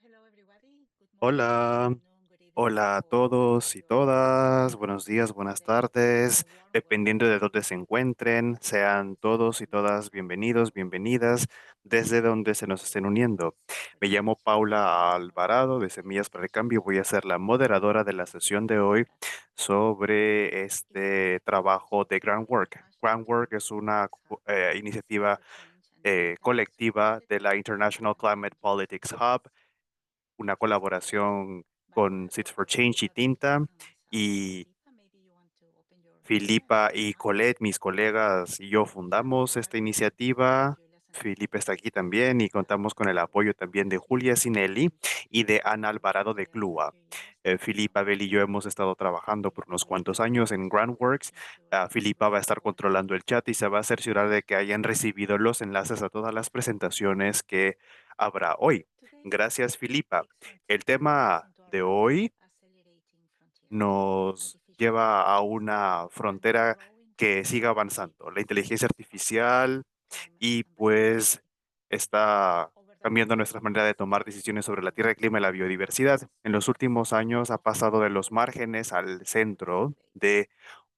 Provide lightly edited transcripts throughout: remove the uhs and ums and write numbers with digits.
Hello everybody. Good morning, good Hola, afternoon, good evening. hola a So, todos y you are listening todas, to buenos días, buenas today. tardes, A warm dependiendo welcome de to dónde se encuentren, sean todos y Semillas todas para el Cambio. bienvenidos, bienvenidas desde donde se nos estén uniendo. Me llamo Esperamos que Paula tengan Alvarado de Semillas para el Cambio, voy a ser la moderadora de la sesión de hoy sobre este trabajo de Grand Work. Grand Work es una iniciativa colectiva de la International Climate Politics Hub, una colaboración con Seeds for Change y Tinta, y Filipa, maybe you want to open your mic and Filipa say y hi. Colette, mis colegas y yo fundamos esta iniciativa. Julia Santilli Filipa está aquí is también y contamos con el apoyo también de Julia Sinelli y de Ana Alvarado de Julia is Clua. here, yes. Filipa, Bel y yo hemos estado trabajando por unos cuantos años en GrandWorks. Filipa va a estar controlando el chat y se va a cerciorar de que hayan recibido los enlaces a todas las presentaciones que habrá hoy. Today's Gracias, topic, Filipa. Big El Frontier. tema Listen to our de title, hoy Accelerating Frontiers. nos Artificial lleva a intelligence una and the frontera growing que threat siga it avanzando, la inteligencia poses to artificial, climate y and pues biodiversity. está Over the cambiando past nuestra manera de decades, tomar decisiones sobre la tierra, el clima y la technology biodiversidad. En los últimos años ha often pasado de los ignored márgenes al and policy centro debates.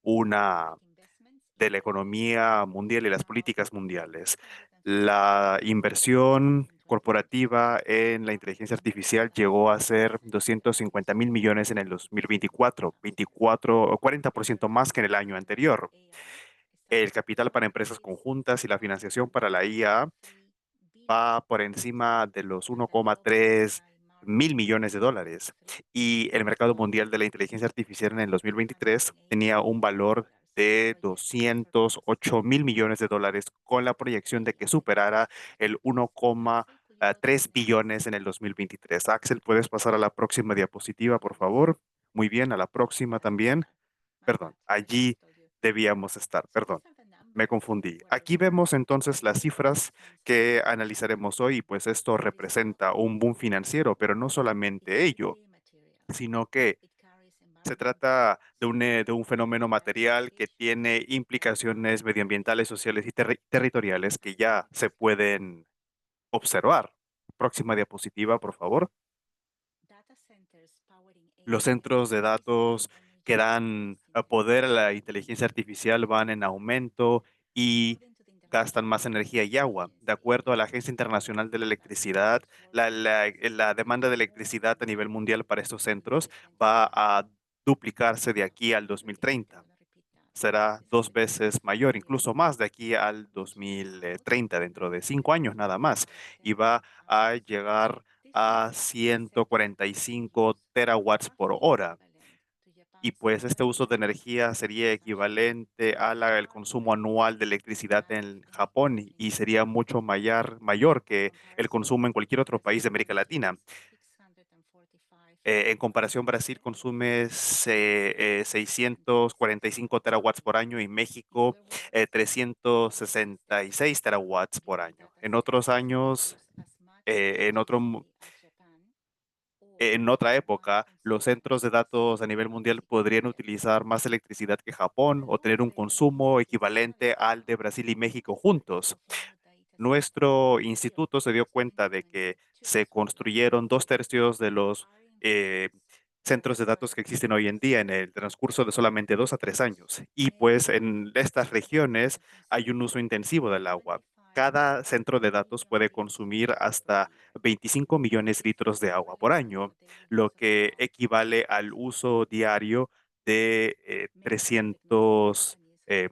una Corporate investments de in la technology economía mundial y las now políticas exceed mundiales. La $260 billion inversión in 2025, corporativa en la inteligencia artificial llegó a ser 250.000 millones en el 2024, 24 o 40% más que en el año anterior. AI is El set capital para to empresas increase conjuntas y la by financiación para la IA 1.3 billion va por encima de los 1,3 AI mil market in millones de dólares. 2023 Y el mercado mundial totaled de la inteligencia artificial en el 2023 $308 tenía un billion, valor de projected to surpass 208.000 millones de dólares, con la proyección de que trillion. superara el Axel, could you go to the 1,3 next billones en el slide? 2023. Axel, ¿puedes pasar a la próxima diapositiva, por favor? Muy bien, a la próxima Yes, también. my bad. Perdón, I allí told you. debíamos estar, So perdón. these are the Me numbers confundí. where Aquí vemos entonces las AI cifras represents que analizaremos hoy, y pues esto physical representa un boom financiero, pero no is solamente ello, immaterial. sino que It carries se environmental, trata de un fenómeno social, material que social, tiene implicaciones medioambientales, sociales y territoriales que ya se consequences. pueden observar. Próxima diapositiva, por favor. Data centers powering Los AI centros de increase in datos que energy dan intensity poder a la inteligencia significantly. artificial van en aumento y According to the gastan International más energía Energy y agua. De Agency, acuerdo a la Agencia Internacional de la data Electricidad, centers la worldwide demanda de are more electricidad than a nivel doubling mundial para estos by centros va 2025. a duplicarse de aquí al I'm 2030. going to repeat that. Será It's dos going to veces increase mayor, by incluso más de aquí al 1 gigawatt 2030, dentro de 5 años nada más, per y 10 va a hours. llegar This a is set to be 145 terawatts por roughly hora. equivalent to Y Japan's pues este uso de annual energía sería consumption equivalente of al consumo anual de 500 electricidad gas en Japón, vehicles y in sería Japan. mucho mayor In que el comparison, consumo en cualquier otro país de Brazil América Latina. consumes 645 En comparación, Brasil consume terawatt 645 terawatts por año y In México other words, it is set 366 terawatts to por have año. data centers Años, produce as much eh, en otro, mu- electricity as Japan or en otra época, los 1.7 centros de times datos a nivel more mundial podrían than Japan. utilizar más electricidad que Japón The o law tener un consumo regulates equivalente al de decentralized Brasil y México infrastructure juntos. of new data centers Nuestro built instituto se dio in cuenta de que 2022. se So construyeron 2/3 de los our eh, investments centros de datos que further existen hoy en día en el transcurso de solamente 2 a 3 años. Y pues AI en estas regiones hay un consumes uso intensivo del agua. 25 Cada centro de datos million puede liters consumir per hasta year, 25 millones de litros de agua por equivalent año, to daily lo use of que about equivale al 100,000 uso diario de major technology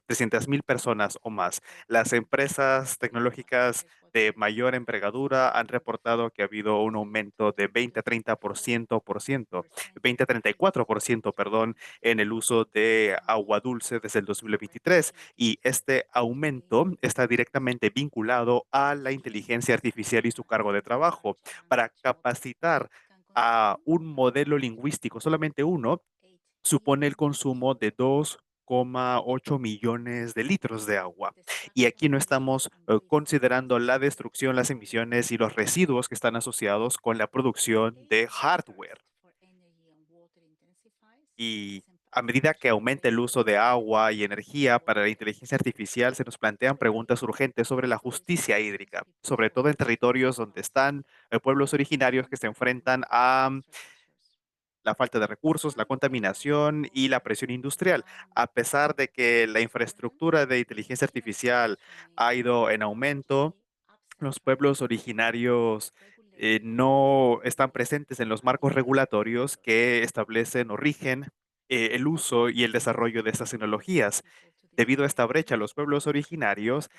300.000 personas o más. Las forecast empresas tecnológicas here's what de they're mayor envergadura han reportado que ha habido un aumento de 20 a 34% 20 a increase 34%, perdón, en el uso de in agua dulce desde el 2023. representing Y este aumento daily está directamente vinculado a la inteligencia artificial y su cargo de trabajo. large Para language models capacitar can a consume un modelo about lingüístico, solamente uno, 8 supone el billion consumo liters. de 2,8 millones de litros de agua. Y aquí Destruction no waste estamos and wastewater considerando la destrucción, las technologies emisiones y los residuos que están asociados con la producción de AI hardware. first for energy and water intensifies Y its A medida que aumenta el uso de agua y energía para la inteligencia artificial, se nos plantean preguntas urgentes sobre la justicia hídrica, sobre todo en territorios donde están pueblos originarios que se enfrentan a la falta de recursos, la contaminación y la presión industrial. A pesar de que la infraestructura de inteligencia artificial ha ido en aumento, los pueblos originarios no están presentes en los marcos regulatorios que establecen o rigen el uso y el desarrollo de estas tecnologías. Debido a esta brecha, los pueblos originarios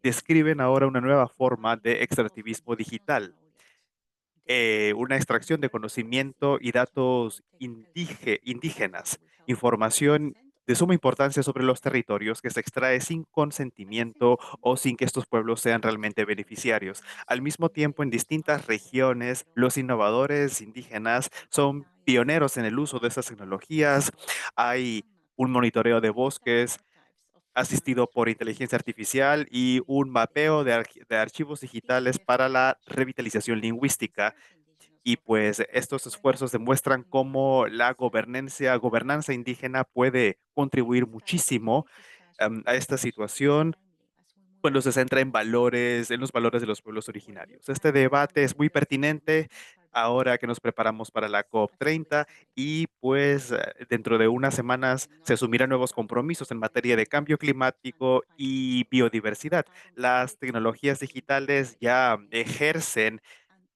describen ahora una nueva forma de extractivismo digital, una extracción de conocimiento y datos indígenas, información de suma importancia sobre los territorios que se extrae sin consentimiento o sin que estos pueblos sean realmente beneficiarios. Al mismo tiempo, en distintas regiones, los innovadores indígenas son pioneros en el uso de estas tecnologías. Hay un monitoreo de bosques asistido por inteligencia artificial y un mapeo de archivos digitales para la revitalización lingüística, y pues estos esfuerzos demuestran cómo la gobernanza indígena puede contribuir muchísimo a esta situación cuando se centra en los valores de los pueblos originarios. Este debate es muy pertinente ahora que nos preparamos para la COP30 y pues dentro de unas semanas se asumirán nuevos compromisos en materia de cambio climático y biodiversidad. Las tecnologías digitales ya ejercen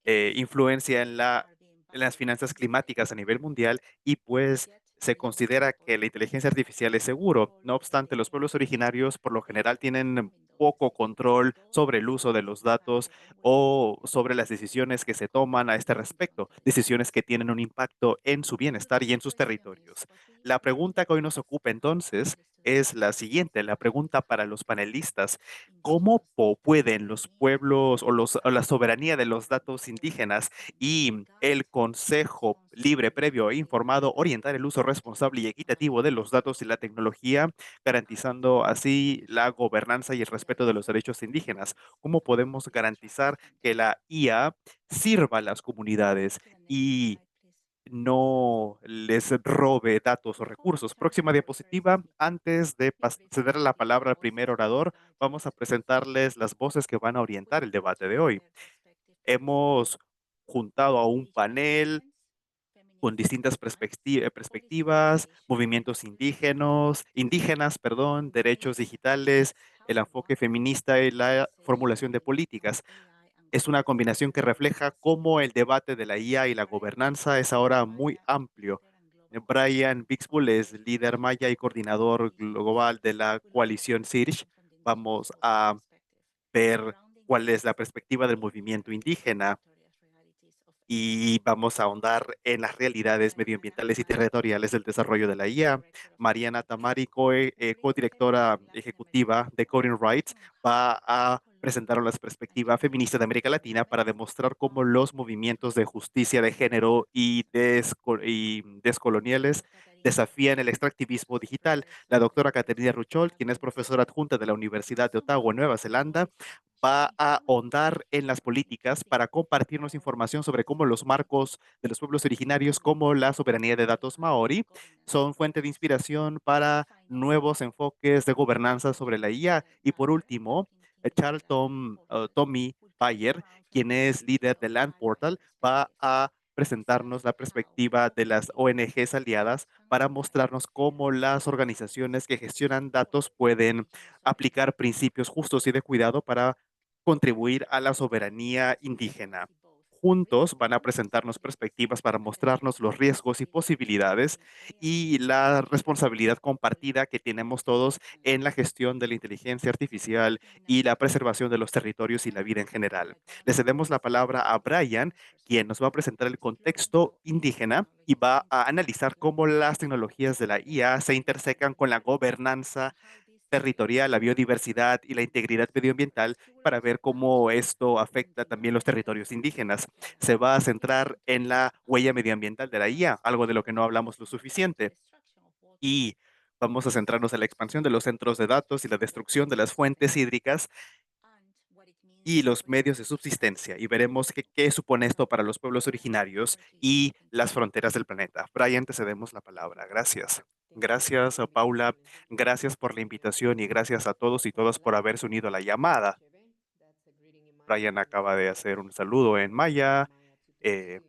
influencia en las finanzas climáticas a nivel mundial y pues se considera que la inteligencia artificial es seguro. No obstante, los pueblos originarios por lo general tienen poco control sobre el uso de los datos o sobre las decisiones que se toman a este respecto, decisiones que tienen un impacto en su bienestar y en sus territorios. La pregunta que hoy nos ocupa entonces es la siguiente, la pregunta para los panelistas. ¿Cómo pueden los pueblos o la soberanía de los datos indígenas y el consejo libre, previo e informado orientar el uso responsable y equitativo de los datos y la tecnología, garantizando así la gobernanza y el respeto de los derechos indígenas? ¿Cómo podemos garantizar que la IA sirva a las comunidades y no les robe datos o recursos? Próxima diapositiva. Antes de ceder la palabra al primer orador, vamos a presentarles las voces que van a orientar el debate de hoy. Hemos juntado a un panel con distintas perspectivas, movimientos indígenas, perdón, derechos digitales, el enfoque feminista y la formulación de políticas. Es una combinación que refleja cómo el debate de la IA y la gobernanza es ahora muy amplio. Brian Bixbull es líder maya y coordinador global de la coalición SIRJ. Vamos a ver cuál es la perspectiva del movimiento indígena y vamos a ahondar en las realidades medioambientales y territoriales del desarrollo de la IA. Mariana Tamari, codirectora ejecutiva de Coding Rights, va a presentar la perspectiva feminista de América Latina para demostrar cómo los movimientos de justicia de género y descoloniales desafían el extractivismo digital. La doctora Caterina Ruchol, quien es profesora adjunta de la Universidad de Ottawa, en Nueva Zelanda, va a ahondar en las políticas para compartirnos información sobre cómo los marcos de los pueblos originarios, como la soberanía de datos maori, son fuente de inspiración para nuevos enfoques de gobernanza sobre la IA. Y por último, Tommy Bayer, quien es líder de Land Portal, va a presentarnos la perspectiva de las ONGs aliadas para mostrarnos cómo las organizaciones que gestionan datos pueden aplicar principios justos y de cuidado para contribuir a la soberanía indígena. Juntos van a presentarnos perspectivas para mostrarnos los riesgos y posibilidades y la responsabilidad compartida que tenemos todos en la gestión de la inteligencia artificial y la preservación de los territorios y la vida en general. Le cedemos la palabra a Brian, quien nos va a presentar el contexto indígena y va a analizar cómo las tecnologías de la IA se intersecan con la gobernanza territorial, la biodiversidad y la integridad medioambiental para ver cómo esto afecta también los territorios indígenas. Se va a centrar en la huella medioambiental de la IA, algo de lo que no hablamos lo suficiente. Y vamos a centrarnos en la expansión de los centros de datos y la destrucción de las fuentes hídricas y los medios de subsistencia. Y veremos qué supone esto para los pueblos originarios y las fronteras del planeta. Brian, te cedemos la palabra. Gracias. Gracias, Paula. Gracias por la invitación y gracias a todos y todas por haberse unido a la llamada. Brian acaba de hacer un saludo en maya. eh,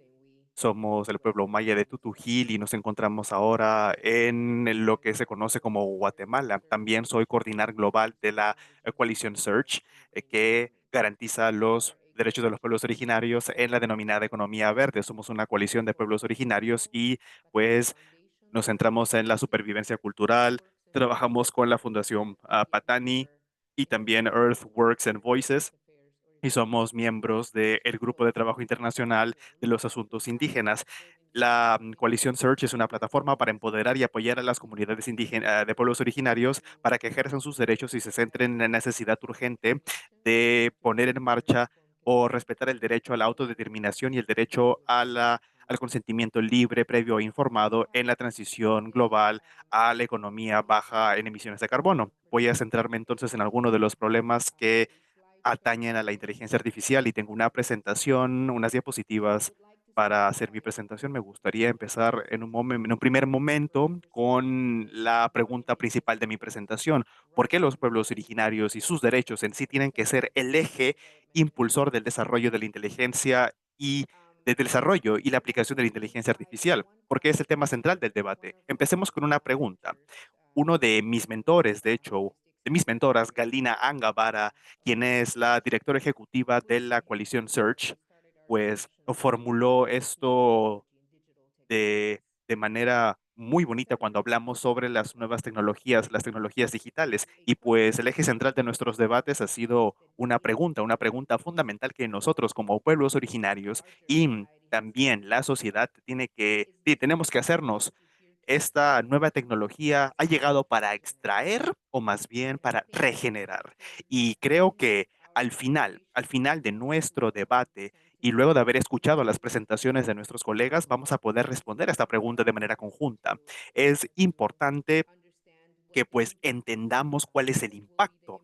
Somos el pueblo maya de Tutujil y nos encontramos ahora en lo que se conoce como Guatemala. También soy coordinador global de la Coalition Search, que garantiza los derechos de los pueblos originarios en la denominada economía verde. Somos una coalición de pueblos originarios y pues nos centramos en la supervivencia cultural. Trabajamos con la Fundación Patani y también Earth Works and Voices y somos miembros del Grupo de Trabajo Internacional de los Asuntos Indígenas. La Coalición Search es una plataforma para empoderar y apoyar a las comunidades indígenas de pueblos originarios para que ejerzan sus derechos y se centren en la necesidad urgente de poner en marcha o respetar el derecho a la autodeterminación y el derecho a al consentimiento libre, previo e informado en la transición global a la economía baja en emisiones de carbono. Voy a centrarme entonces en algunos de los problemas que atañen a la inteligencia artificial y tengo una presentación, unas diapositivas para hacer mi presentación. Me gustaría empezar en un primer momento con la pregunta principal de mi presentación. ¿Por qué los pueblos originarios y sus derechos en sí tienen que ser el eje impulsor del desarrollo de la inteligencia y del desarrollo y la aplicación de la inteligencia artificial? Porque es el tema central del debate. Empecemos con una pregunta. Uno de mis mentores, de hecho, de mis mentoras, Galina Angavara, quien es la directora ejecutiva de la coalición Search, pues formuló esto de manera muy bonita cuando hablamos sobre las nuevas tecnologías, las tecnologías digitales. Y pues el eje central de nuestros debates ha sido una pregunta fundamental que nosotros como pueblos originarios y también la sociedad tenemos que hacernos. ¿Esta nueva tecnología ha llegado para extraer o más bien para regenerar? Y creo que al final de nuestro debate y luego de haber escuchado las presentaciones de nuestros colegas, vamos a poder responder a esta pregunta de manera conjunta. Es importante que pues entendamos cuál es el impacto,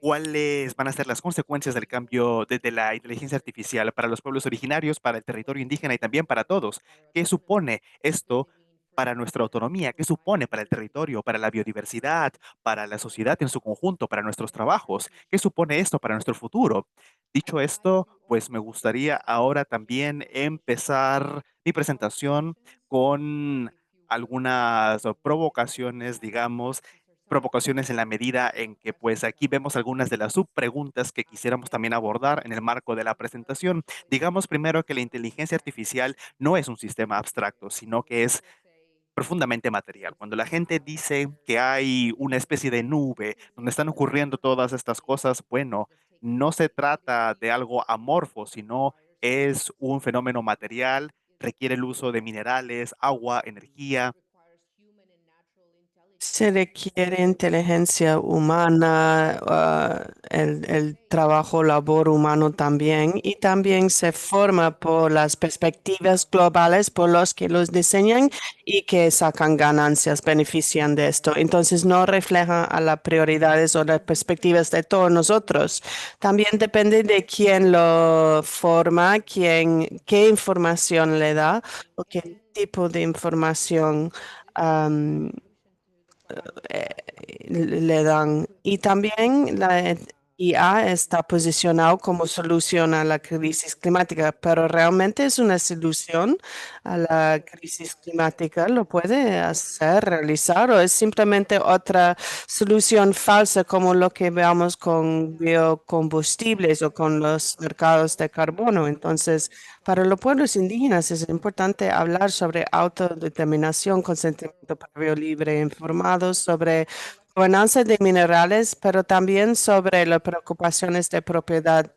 cuáles van a ser las consecuencias del cambio de la inteligencia artificial para los pueblos originarios, para el territorio indígena y también para todos. ¿Qué supone esto para nuestra autonomía? ¿Qué supone para el territorio, para la biodiversidad, para la sociedad en su conjunto, para nuestros trabajos? ¿Qué supone esto para nuestro futuro? Dicho esto, pues me gustaría ahora también empezar mi presentación con algunas provocaciones, digamos, provocaciones en la medida en que pues aquí vemos algunas de las subpreguntas que quisiéramos también abordar en el marco de la presentación. Digamos primero que la inteligencia artificial no es un sistema abstracto, sino que es profundamente material. Cuando la gente dice que hay una especie de nube donde están ocurriendo todas estas cosas, bueno, no se trata de algo amorfo, sino es un fenómeno material, requiere el uso de minerales, agua, energía. Se requiere inteligencia humana, el trabajo, labor humano también, y también se forma por las perspectivas globales por los que los diseñan y que sacan ganancias, benefician de esto. Entonces no refleja a las prioridades o las perspectivas de todos nosotros. También depende de quién lo forma, qué información le da o qué tipo de información. Le dan. Y también la IA está posicionado como solución a la crisis climática, pero realmente es una solución a la crisis climática. ¿Lo puede hacer, realizar o es simplemente otra solución falsa como lo que veamos con biocombustibles o con los mercados de carbono? Entonces, para los pueblos indígenas es importante hablar sobre autodeterminación, consentimiento previo libre e informado, sobre gobernanza de minerales, pero también sobre las preocupaciones de propiedad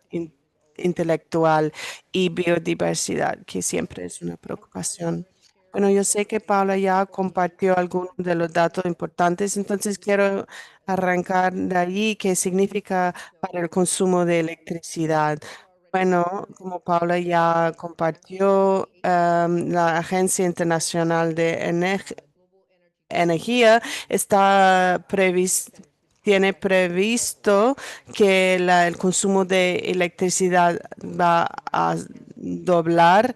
intelectual y biodiversidad, que siempre es una preocupación. Bueno, yo sé que Paula ya compartió algunos de los datos importantes, entonces quiero arrancar de allí qué significa para el consumo de electricidad. Bueno, como Paula ya compartió, la Agencia Internacional de Energía tiene previsto que el consumo de electricidad va a doblar,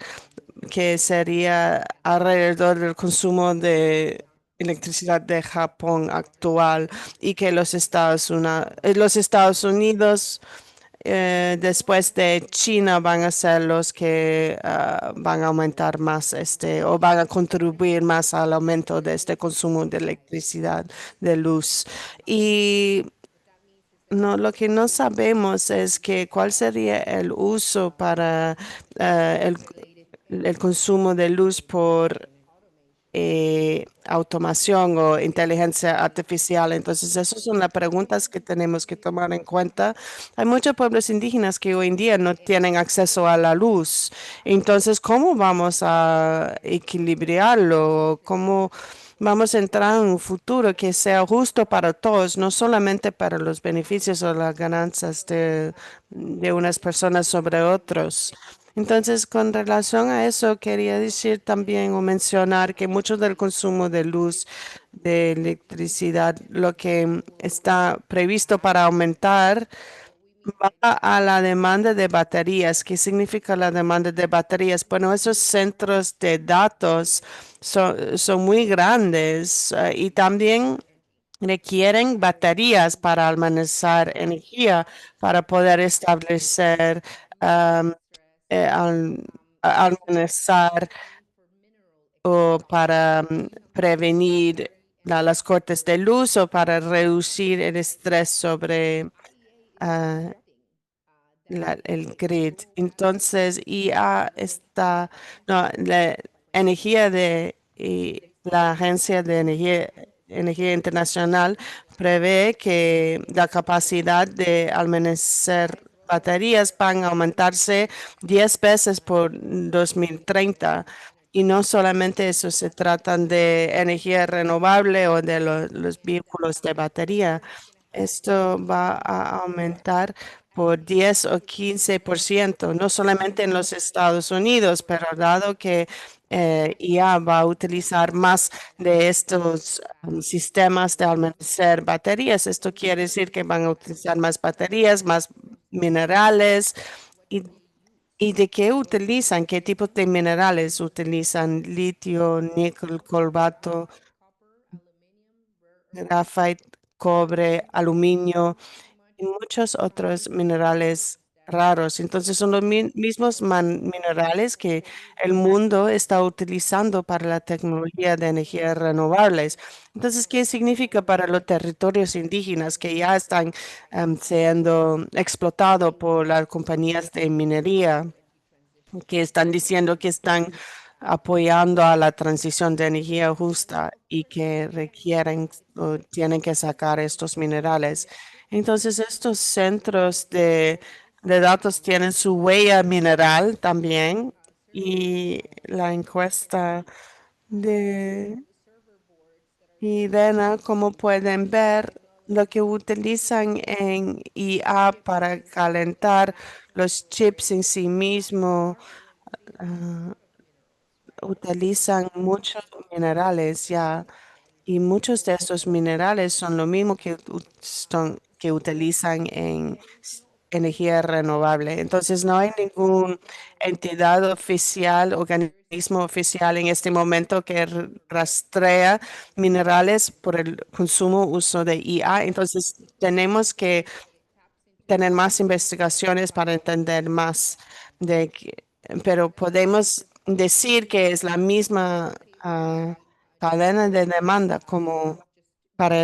que sería alrededor del consumo de electricidad de Japón actual y que los Estados Unidos después de China van a ser los que van a aumentar más o van a contribuir más al aumento de este consumo de electricidad, de luz. Y no, lo que no sabemos es que cuál sería el uso para el consumo de luz por automación o inteligencia artificial. Entonces, esas son las preguntas que tenemos que tomar en cuenta. Hay muchos pueblos indígenas que hoy en día no tienen acceso a la luz. Entonces, ¿cómo vamos a equilibrarlo? ¿Cómo vamos a entrar en un futuro que sea justo para todos, no solamente para los beneficios o las ganancias de unas personas sobre otros? Entonces, con relación a eso, quería decir también o mencionar que mucho del consumo de luz, de electricidad, lo que está previsto para aumentar va a la demanda de baterías. ¿Qué significa la demanda de baterías? Bueno, esos centros de datos son muy grandes y también requieren baterías para almacenar energía, para poder establecer am, almacenar o para prevenir las cortes de luz o para reducir el estrés sobre ah, el grid. Entonces, IA está, no, la energía y la Agencia de Energía Internacional prevé que la capacidad de almacenar baterías van a aumentarse 10 veces por 2030. Y no solamente eso, se tratan de energía renovable o de los vehículos de batería. Esto va a aumentar por 10 o 15%, no solamente en los Estados Unidos, pero dado que IA va a utilizar más de estos sistemas de almacenar baterías, esto quiere decir que van a utilizar más baterías, más minerales. ¿Y, y de qué utilizan? ¿Qué tipo de minerales utilizan? Litio, níquel, cobalto, grafite, cobre, aluminio y muchos otros minerales raros. Entonces son los mismos minerales que el mundo está utilizando para la tecnología de energías renovables. Entonces, ¿qué significa para los territorios indígenas que ya están siendo explotados por las compañías de minería, que están diciendo que están apoyando a la transición de energía justa y que requieren o tienen que sacar estos minerales? Entonces, estos centros de datos tienen su huella mineral también y la encuesta de IDENA, como pueden ver, lo que utilizan en IA para calentar los chips en sí mismo utilizan muchos minerales ya y muchos de estos minerales son lo mismo que utilizan en energía renovable. Entonces, no hay ninguna entidad oficial, organismo oficial en este momento que rastrea minerales por el consumo, uso de IA. Entonces, tenemos que tener más investigaciones para entender más pero podemos decir que es la misma cadena de demanda como para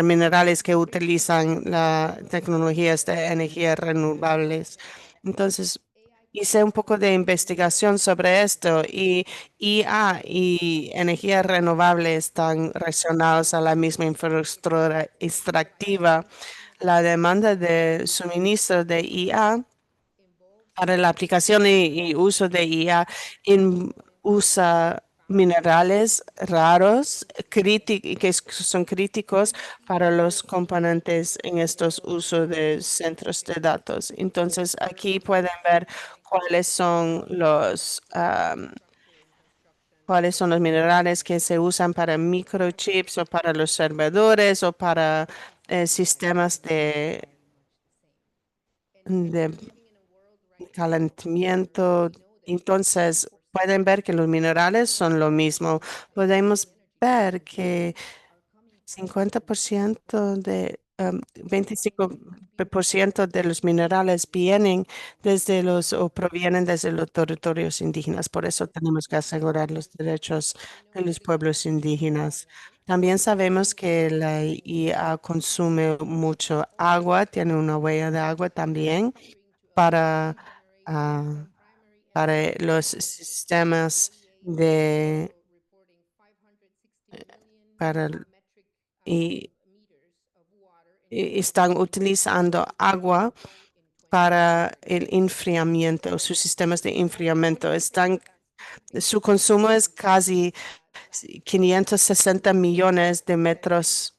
minerales que utilizan las tecnologías de energías renovables. Entonces, hice un poco de investigación sobre esto y IA y energía renovable están relacionados a la misma infraestructura extractiva. La demanda de suministro de IA para la aplicación y uso de IA usa minerales raros son críticos para los componentes en estos usos de centros de datos. Entonces, aquí pueden ver cuáles son cuáles son los minerales que se usan para microchips o para los servidores o para sistemas de calentamiento. Entonces, pueden ver que los minerales son lo mismo. Podemos ver que 50% de 25% de los minerales vienen desde los o provienen desde los territorios indígenas. Por eso tenemos que asegurar los derechos de los pueblos indígenas. También sabemos que la IA consume mucho agua, tiene una huella de agua también para, ah, para los sistemas de para y están utilizando agua para el enfriamiento, sus sistemas de enfriamiento. Su consumo es casi 560 millones de metros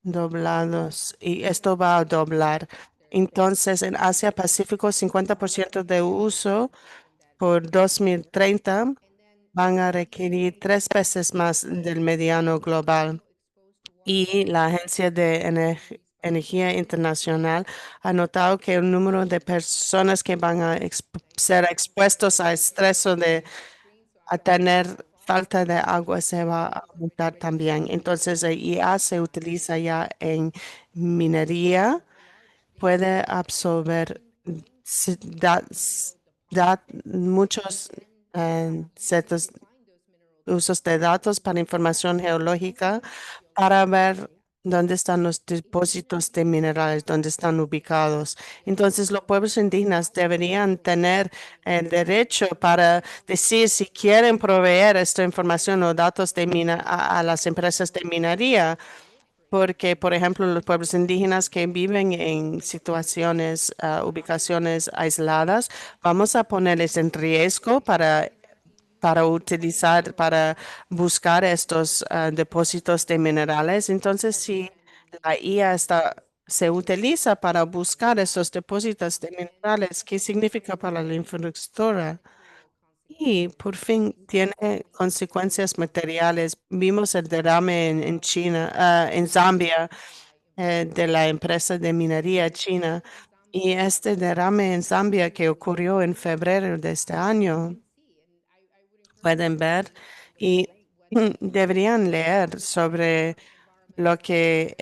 doblados y esto va a doblar. Entonces, en Asia Pacífico, 50% de uso por 2030 van a requerir 3 veces más del mediano global. Y la Agencia de Energía Internacional ha notado que el número de personas que van a ser expuestos a estrés o a tener falta de agua se va a aumentar también. Entonces, el IA se utiliza ya en minería, puede absorber muchos setos usos de datos para información geológica para ver dónde están los depósitos de minerales, dónde están ubicados. Entonces, los pueblos indígenas deberían tener el derecho para decir si quieren proveer esta información o datos de a las empresas de minería. Porque, por ejemplo, los pueblos indígenas que viven en situaciones, ubicaciones aisladas, vamos a ponerles en riesgo para utilizar, para buscar estos depósitos de minerales. Entonces, si la IA se utiliza para buscar estos depósitos de minerales, ¿qué significa para la infraestructura? Y por fin tiene consecuencias materiales. Vimos el derrame en China, en Zambia, de la empresa de minería china. Y este derrame en Zambia que ocurrió en febrero de este año pueden ver y deberían leer sobre lo que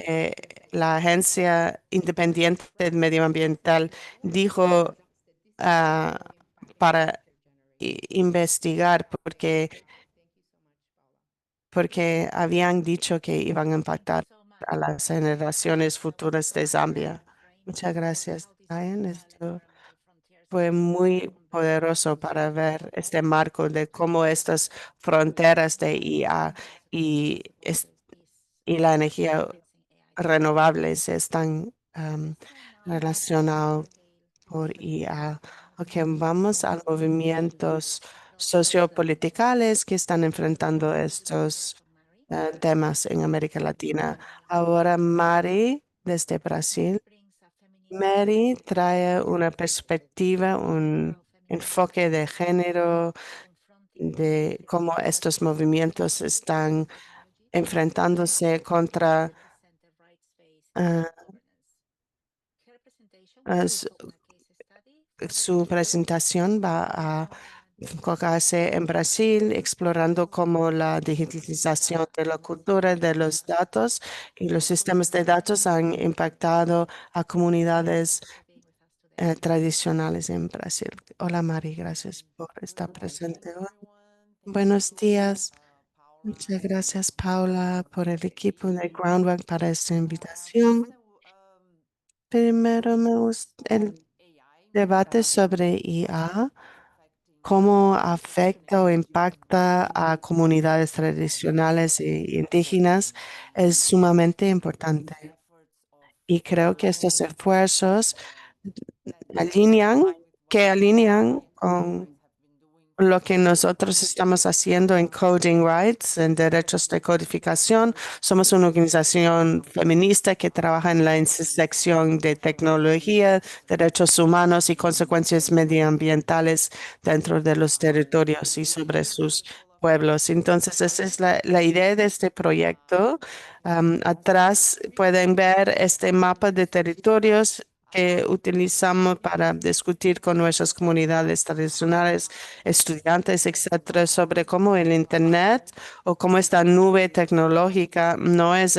la Agencia Independiente Medioambiental dijo ah, para investigar porque habían dicho que iban a impactar a las generaciones futuras de Zambia. Muchas gracias, Diane. Esto fue muy poderoso para ver este marco de cómo estas fronteras de IA y, y la energía renovables están relacionados por IA. Ok, vamos a movimientos sociopolíticos que están enfrentando estos temas en América Latina. Ahora, Mari, desde Brasil. Mary trae una perspectiva, un enfoque de género, de cómo estos movimientos están enfrentándose contra ah, s- su presentación va a enfocarse en Brasil, explorando cómo la digitalización de la cultura de los datos y los sistemas de datos han impactado a comunidades tradicionales en Brasil. Hola, Mari, gracias por estar presente hoy. Buenos días. Muchas gracias, Paula, por el equipo de Groundwork para esta invitación. Primero me gusta el debate sobre IA, cómo afecta o impacta a comunidades tradicionales e indígenas, es sumamente importante. Y creo que estos esfuerzos alinean, que alinean con lo que nosotros estamos haciendo en Coding Rights, en derechos de codificación. Somos una organización feminista que trabaja en la intersección de tecnología, derechos humanos y consecuencias medioambientales dentro de los territorios y sobre sus pueblos. Entonces, esa es la idea de este proyecto. Atrás pueden ver este mapa de territorios que utilizamos para discutir con nuestras comunidades tradicionales, estudiantes, etcétera, sobre cómo el Internet o cómo esta nube tecnológica no es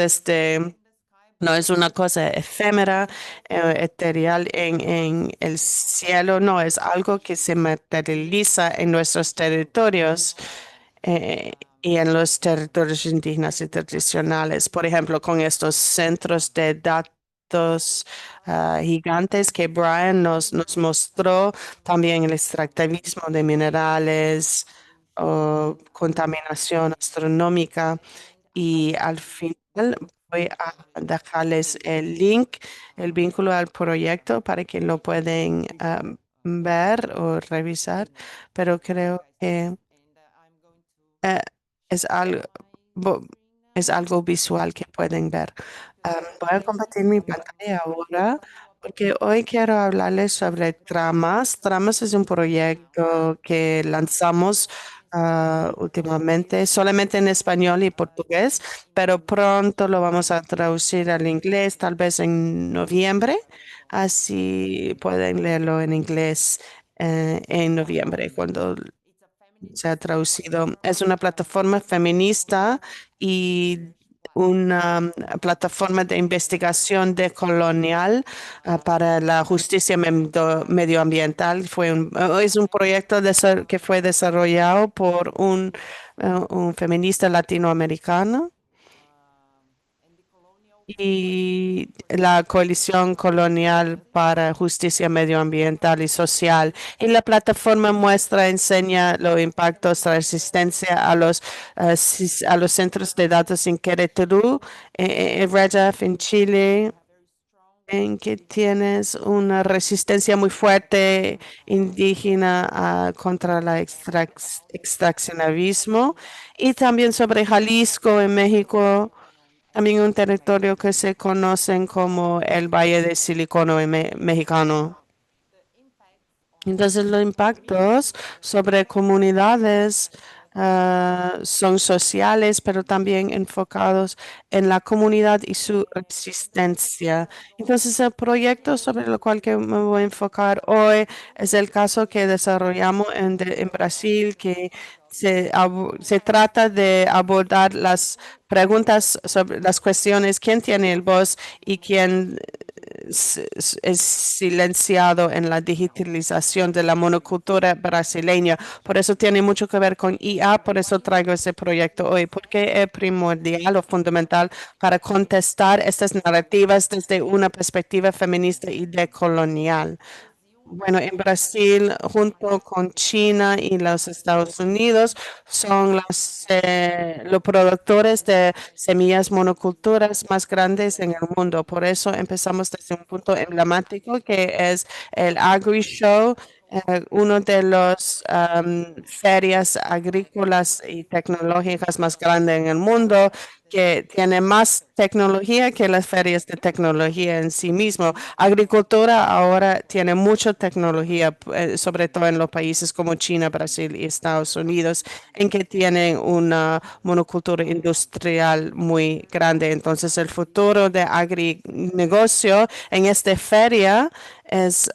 una cosa efímera, etérea en el cielo, no, es algo que se materializa en nuestros territorios y en los territorios indígenas y tradicionales. Por ejemplo, con estos centros de datos gigantes que Brian nos mostró, también el extractivismo de minerales o contaminación astronómica. Y al final voy a dejarles el link, el vínculo al proyecto para que lo pueden ver o revisar, pero creo que eh, es algo, bo- es algo visual que pueden ver. Voy a compartir mi pantalla ahora porque hoy quiero hablarles sobre Tramas. Tramas es un proyecto que lanzamos últimamente solamente en español y portugués, pero pronto lo vamos a traducir al inglés, tal vez en noviembre. Así pueden leerlo en inglés en noviembre, cuando se ha traducido. Es una plataforma feminista y una plataforma de investigación decolonial para la justicia medioambiental. Es un proyecto que fue desarrollado por un feminista latinoamericano y la Coalición Colonial para Justicia Medioambiental y Social. Y la plataforma enseña los impactos de resistencia a los centros de datos en Querétaro, en Rajaf, en Chile, en que tienes una resistencia muy fuerte indígena contra la extraccionismo, y también sobre Jalisco en México, también un territorio que se conocen como el Valle de Silicon mexicano. Entonces, los impactos sobre comunidades son sociales, pero también enfocados en la comunidad y su resistencia. Entonces, el proyecto sobre el cual que me voy a enfocar hoy es el caso que desarrollamos en Brasil, que se trata de abordar las preguntas sobre las cuestiones: quién tiene el voz y quién es silenciado en la digitalización de la monocultura brasileña. Por eso tiene mucho que ver con IA, por eso traigo ese proyecto hoy, porque es primordial o fundamental para contestar estas narrativas desde una perspectiva feminista y decolonial. Bueno, en Brasil, junto con China y los Estados Unidos, son los productores de semillas monoculturas más grandes en el mundo. Por eso empezamos desde un punto emblemático que es el Agri Show, uno de los ferias agrícolas y tecnológicas más grandes en el mundo, que tiene más tecnología que las ferias de tecnología en sí mismo. Agricultura ahora tiene mucha tecnología, sobre todo en los países como China, Brasil y Estados Unidos, en que tienen una monocultura industrial muy grande. Entonces, el futuro de agrinegocio en esta feria es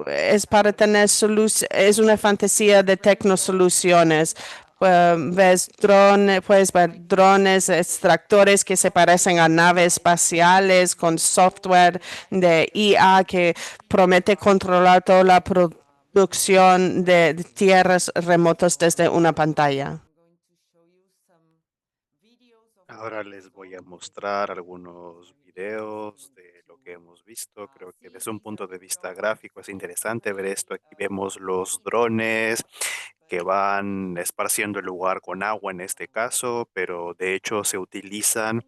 es para tener es una fantasía de tecnosoluciones. Puedes ver drones, extractores que se parecen a naves espaciales con software de IA que promete controlar toda la producción de tierras remotas desde una pantalla. Ahora les voy a mostrar algunos videos de lo que hemos visto. Creo que desde un punto de vista gráfico es interesante ver esto. Aquí vemos los drones que van esparciendo el lugar con agua en este caso, pero de hecho se utilizan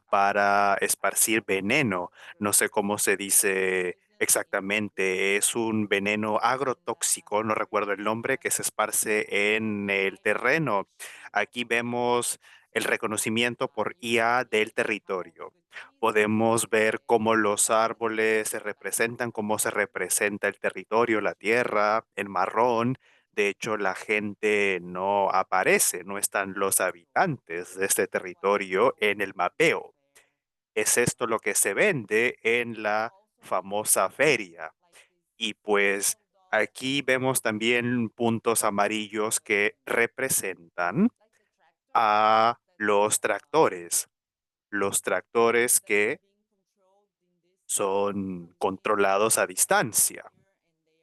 para esparcir veneno. No sé cómo se dice exactamente. Es un veneno agrotóxico, no recuerdo el nombre, que se esparce en el terreno. Aquí vemos el reconocimiento por IA del territorio. Podemos ver cómo los árboles se representan, cómo se representa el territorio, la tierra, en marrón. De hecho, la gente no aparece, no están los habitantes de este territorio en el mapeo. Es esto lo que se vende en la famosa feria. Y pues aquí vemos también puntos amarillos que representan a los tractores que son controlados a distancia.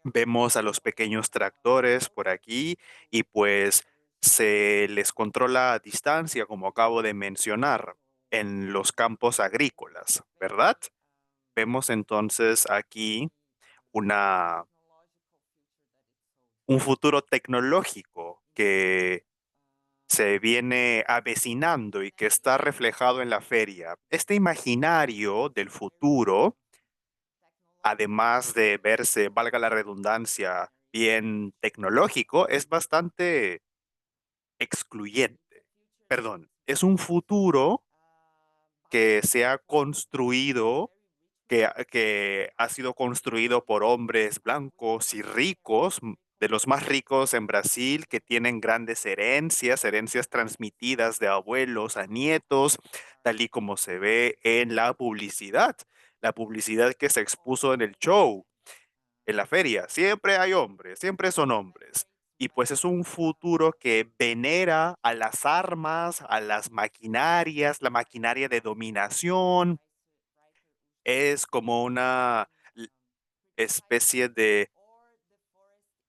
Vemos a los pequeños tractores por aquí y pues se les controla a distancia, como acabo de mencionar, en los campos agrícolas, ¿verdad? Vemos entonces aquí una, un futuro tecnológico que se viene avecinando y que está reflejado en la feria. Este imaginario del futuro, además de verse, valga la redundancia, bien tecnológico, es bastante excluyente. Perdón, es un futuro que se ha construido, que ha sido construido por hombres blancos y ricos, de los más ricos en Brasil, que tienen grandes herencias, herencias transmitidas de abuelos a nietos, tal y como se ve en la publicidad que se expuso en el show, en la feria. Siempre hay hombres, siempre son hombres. Y pues es un futuro que venera a las armas, a las maquinarias, la maquinaria de dominación. Es como una especie de,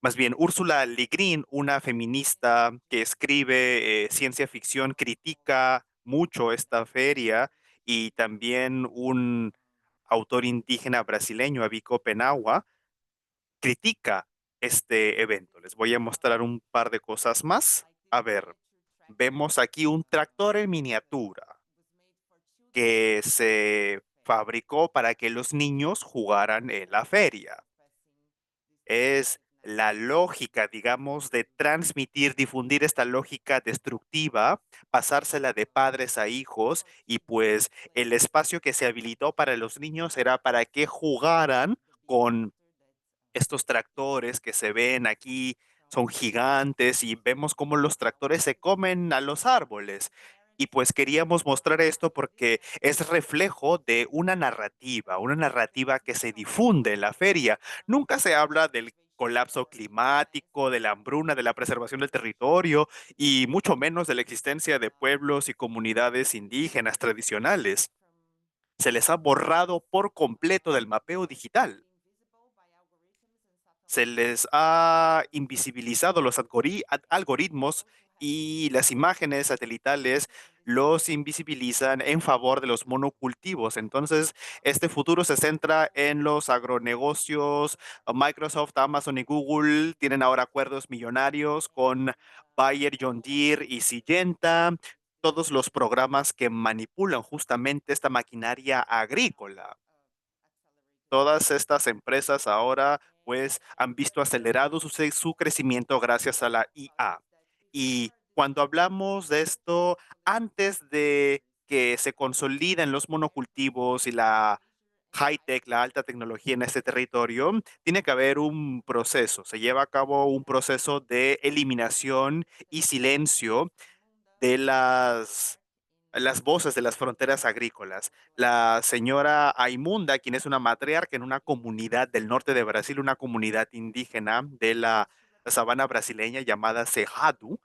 más bien, Úrsula Le Guin, una feminista que escribe ciencia ficción, critica mucho esta feria, y también un autor indígena brasileño, Abico Penagua, critica este evento. Les voy a mostrar un par de cosas más. A ver, vemos aquí un tractor en miniatura que se fabricó para que los niños jugaran en la feria. Es la lógica, digamos, de transmitir, difundir esta lógica destructiva, pasársela de padres a hijos, y pues el espacio que se habilitó para los niños era para que jugaran con estos tractores que se ven aquí. Son gigantes y vemos cómo los tractores se comen a los árboles. Y pues queríamos mostrar esto porque es reflejo de una narrativa que se difunde en la feria. Nunca se habla del colapso climático, de la hambruna, de la preservación del territorio, y mucho menos de la existencia de pueblos y comunidades indígenas tradicionales. Se les ha borrado por completo del mapeo digital. Se les ha invisibilizado los algoritmos, y las imágenes satelitales los invisibilizan en favor de los monocultivos. Entonces, este futuro se centra en los agronegocios. Microsoft, Amazon y Google tienen ahora acuerdos millonarios con Bayer, John Deere y Syngenta, todos los programas que manipulan justamente esta maquinaria agrícola. Todas estas empresas ahora pues han visto acelerado su crecimiento gracias a la IA. Y cuando hablamos de esto, antes de que se consoliden los monocultivos y la high-tech, la alta tecnología en este territorio, tiene que haber un proceso. Se lleva a cabo un proceso de eliminación y silencio de las voces de las fronteras agrícolas. La señora Aimunda, quien es una matriarca en una comunidad del norte de Brasil, una comunidad indígena de la sabana brasileña llamada Cerrado,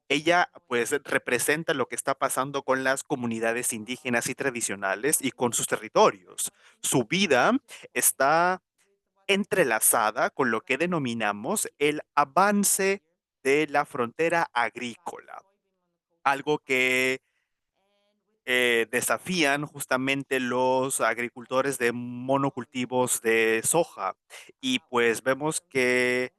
ella pues representa lo que está pasando con las comunidades indígenas y tradicionales y con sus territorios. Su vida está entrelazada con lo que denominamos el avance de la frontera agrícola, algo que desafían justamente los agricultores de monocultivos de soja. Y pues vemos que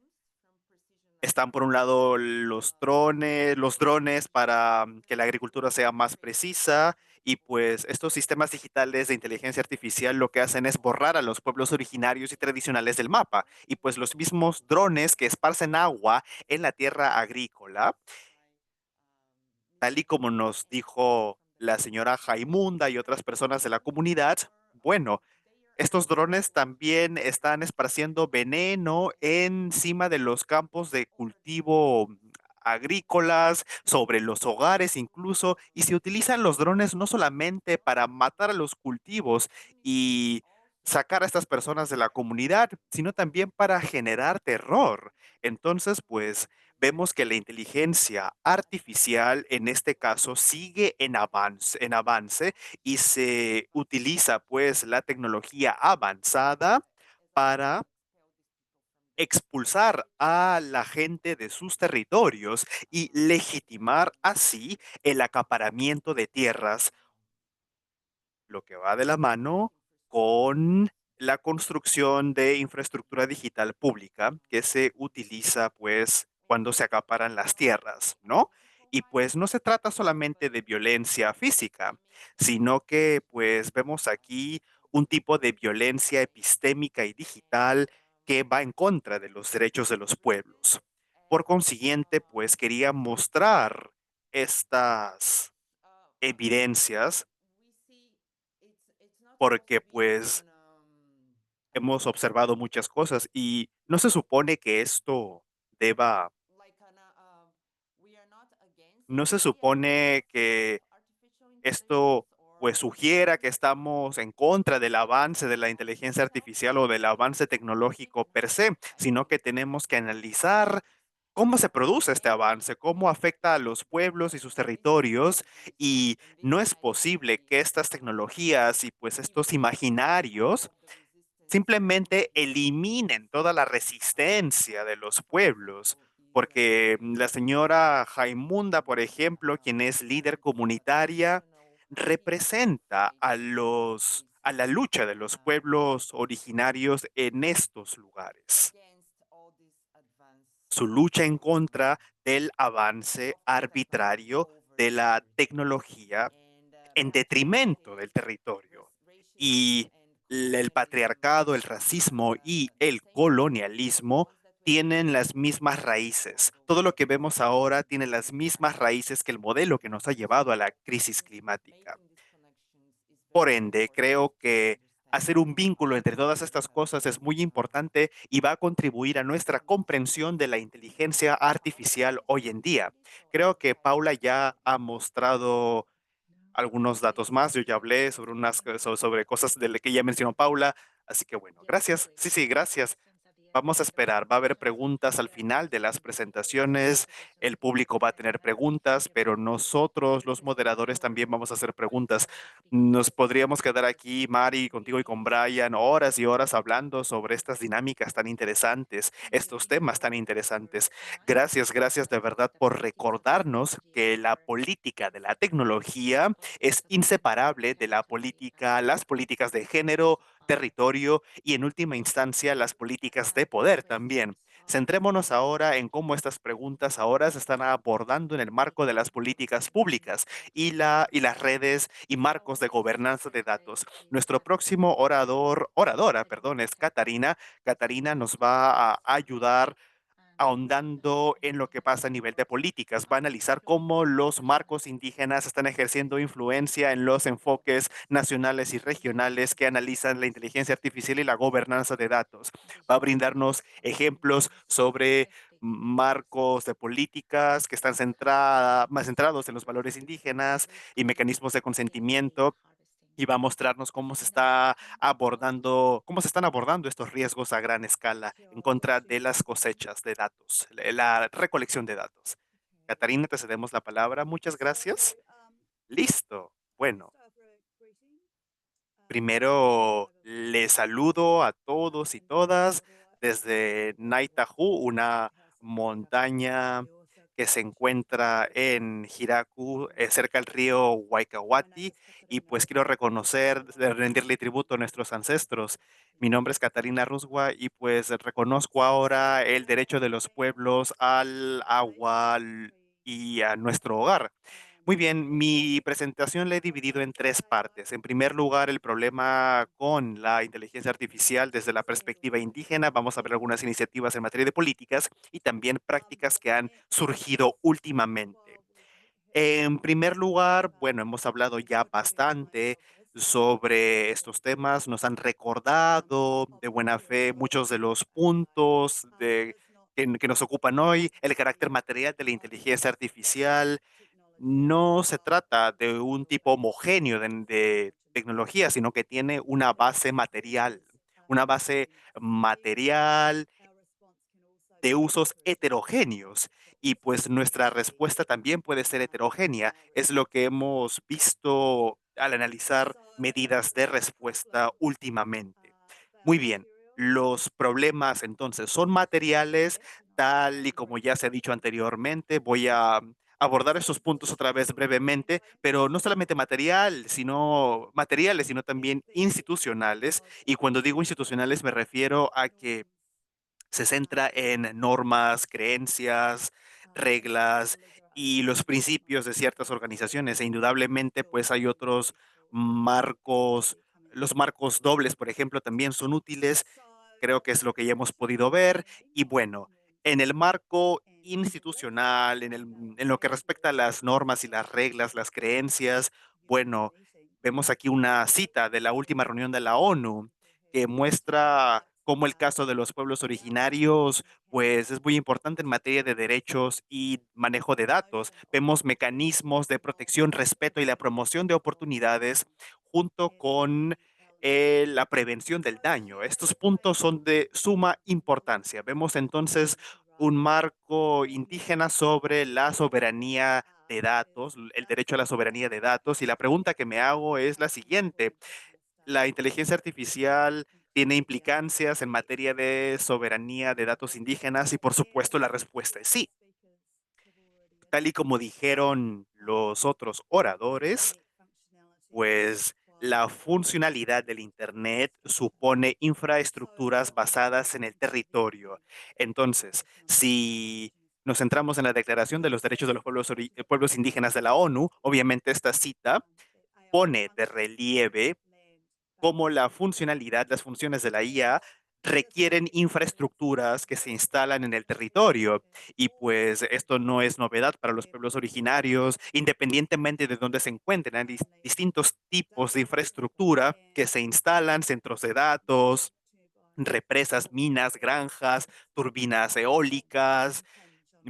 están por un lado los drones para que la agricultura sea más precisa, y pues estos sistemas digitales de inteligencia artificial lo que hacen es borrar a los pueblos originarios y tradicionales del mapa, y pues los mismos drones que esparcen agua en la tierra agrícola, tal y como nos dijo la señora Jaimunda y otras personas de la comunidad. Bueno, estos drones también están esparciendo veneno encima de los campos de cultivo agrícolas, sobre los hogares incluso, y se utilizan los drones no solamente para matar a los cultivos y sacar a estas personas de la comunidad, sino también para generar terror. Entonces, pues vemos que la inteligencia artificial en este caso sigue en avance y se utiliza pues la tecnología avanzada para expulsar a la gente de sus territorios y legitimar así el acaparamiento de tierras, lo que va de la mano con la construcción de infraestructura digital pública que se utiliza pues cuando se acaparan las tierras, ¿no? Y pues no se trata solamente de violencia física, sino que pues vemos aquí un tipo de violencia epistémica y digital que va en contra de los derechos de los pueblos. Por consiguiente, pues quería mostrar estas evidencias porque pues hemos observado muchas cosas y no se supone que esto deba, no se supone que esto pues sugiera que estamos en contra del avance de la inteligencia artificial o del avance tecnológico per se, sino que tenemos que analizar cómo se produce este avance, cómo afecta a los pueblos y sus territorios, y no es posible que estas tecnologías y pues estos imaginarios simplemente eliminen toda la resistencia de los pueblos, porque la señora Jaimunda, por ejemplo, quien es líder comunitaria, representa a la lucha de los pueblos originarios en estos lugares. Su lucha en contra del avance arbitrario de la tecnología en detrimento del territorio. Y el patriarcado, el racismo y el colonialismo tienen las mismas raíces. Todo lo que vemos ahora tiene las mismas raíces que el modelo que nos ha llevado a la crisis climática. Por ende, creo que hacer un vínculo entre todas estas cosas es muy importante y va a contribuir a nuestra comprensión de la inteligencia artificial hoy en día. Creo que Paula ya ha mostrado algunos datos más. Yo ya hablé sobre sobre cosas de las que ya mencionó Paula. Así que bueno, gracias. Sí, sí, gracias. Vamos a esperar, va a haber preguntas al final de las presentaciones, el público va a tener preguntas, pero nosotros, los moderadores, también vamos a hacer preguntas. Nos podríamos quedar aquí, Mari, contigo y con Brian, horas y horas hablando sobre estas dinámicas tan interesantes, estos temas tan interesantes. Gracias, gracias de verdad por recordarnos que la política de la tecnología es inseparable de la política, las políticas de género, territorio y en última instancia las políticas de poder también. Centrémonos ahora en cómo estas preguntas ahora se están abordando en el marco de las políticas públicas y las redes y marcos de gobernanza de datos. Nuestro próximo oradora, perdón, es Catarina. Catarina nos va a ayudar ahondando en lo que pasa a nivel de políticas. Va a analizar cómo los marcos indígenas están ejerciendo influencia en los enfoques nacionales y regionales que analizan la inteligencia artificial y la gobernanza de datos. Va a brindarnos ejemplos sobre marcos de políticas que están más centrados en los valores indígenas y mecanismos de consentimiento y va a mostrarnos cómo se está abordando, cómo se están abordando estos riesgos a gran escala en contra de las cosechas de datos, la recolección de datos. Catarina, te cedemos la palabra. Muchas gracias. Listo. Bueno, primero les saludo a todos y todas desde Naitahu, una montaña que se encuentra en Hiraku, cerca del río Waikawati, y pues quiero rendirle tributo a nuestros ancestros. Mi nombre es Catarina Ruswa y pues reconozco ahora el derecho de los pueblos al agua y a nuestro hogar. Muy bien, mi presentación la he dividido en tres partes. En primer lugar, el problema con la inteligencia artificial desde la perspectiva indígena. Vamos a ver algunas iniciativas en materia de políticas y también prácticas que han surgido últimamente. En primer lugar, bueno, hemos hablado ya bastante sobre estos temas. Nos han recordado de buena fe muchos de los puntos que nos ocupan hoy, el carácter material de la inteligencia artificial. No se trata de un tipo homogéneo tecnología, sino que tiene una base material de usos heterogéneos. Y pues nuestra respuesta también puede ser heterogénea. Es lo que hemos visto al analizar medidas de respuesta últimamente. Muy bien, los problemas entonces son materiales, tal y como ya se ha dicho anteriormente. Voy a abordar esos puntos otra vez brevemente, pero no solamente materiales, sino también institucionales. Y cuando digo institucionales me refiero a que se centra en normas, creencias, reglas y los principios de ciertas organizaciones. E indudablemente, pues hay otros marcos. Los marcos dobles, por ejemplo, también son útiles. Creo que es lo que ya hemos podido ver. Y bueno, en el marco institucional, en lo que respecta a las normas y las reglas, las creencias, bueno, vemos aquí una cita de la última reunión de la ONU que muestra cómo el caso de los pueblos originarios, pues es muy importante en materia de derechos y manejo de datos. Vemos mecanismos de protección, respeto y la promoción de oportunidades junto con la prevención del daño. Estos puntos son de suma importancia. Vemos entonces un marco indígena sobre la soberanía de datos, el derecho a la soberanía de datos. Y la pregunta que me hago es la siguiente. ¿La inteligencia artificial tiene implicancias en materia de soberanía de datos indígenas? Y por supuesto la respuesta es sí. Tal y como dijeron los otros oradores, pues la funcionalidad del Internet supone infraestructuras basadas en el territorio. Entonces, si nos centramos en la Declaración de los Derechos de los Pueblos Indígenas de la ONU, obviamente esta cita pone de relieve cómo la funcionalidad, las funciones de la IA requieren infraestructuras que se instalan en el territorio. Y pues esto no es novedad para los pueblos originarios, independientemente de dónde se encuentren. Hay distintos tipos de infraestructura que se instalan, centros de datos, represas, minas, granjas, turbinas eólicas,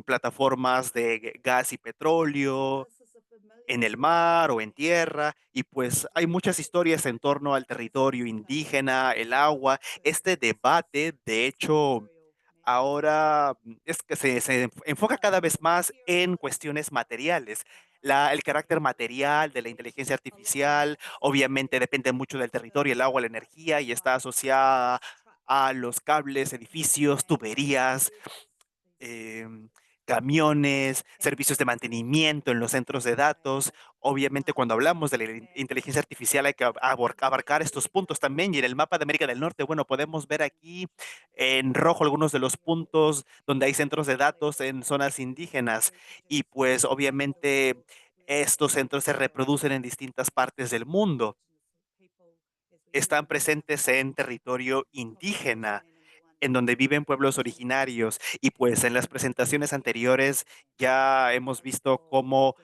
plataformas de gas y petróleo, en el mar o en tierra, y pues hay muchas historias en torno al territorio indígena, el agua. Este debate, de hecho, ahora es que se enfoca cada vez más en cuestiones materiales. El carácter material de la inteligencia artificial obviamente depende mucho del territorio, el agua, la energía, y está asociada a los cables, edificios, tuberías, em, camiones, servicios de mantenimiento en los centros de datos. Obviamente, cuando hablamos de la inteligencia artificial hay que abarcar estos puntos también. Y en el mapa de América del Norte, bueno, podemos ver aquí en rojo algunos de los puntos donde hay centros de datos en zonas indígenas. Y pues obviamente estos centros se reproducen en distintas partes del mundo. Están presentes en territorio indígena en donde viven pueblos originarios. Y pues en las presentaciones anteriores ya hemos visto cómo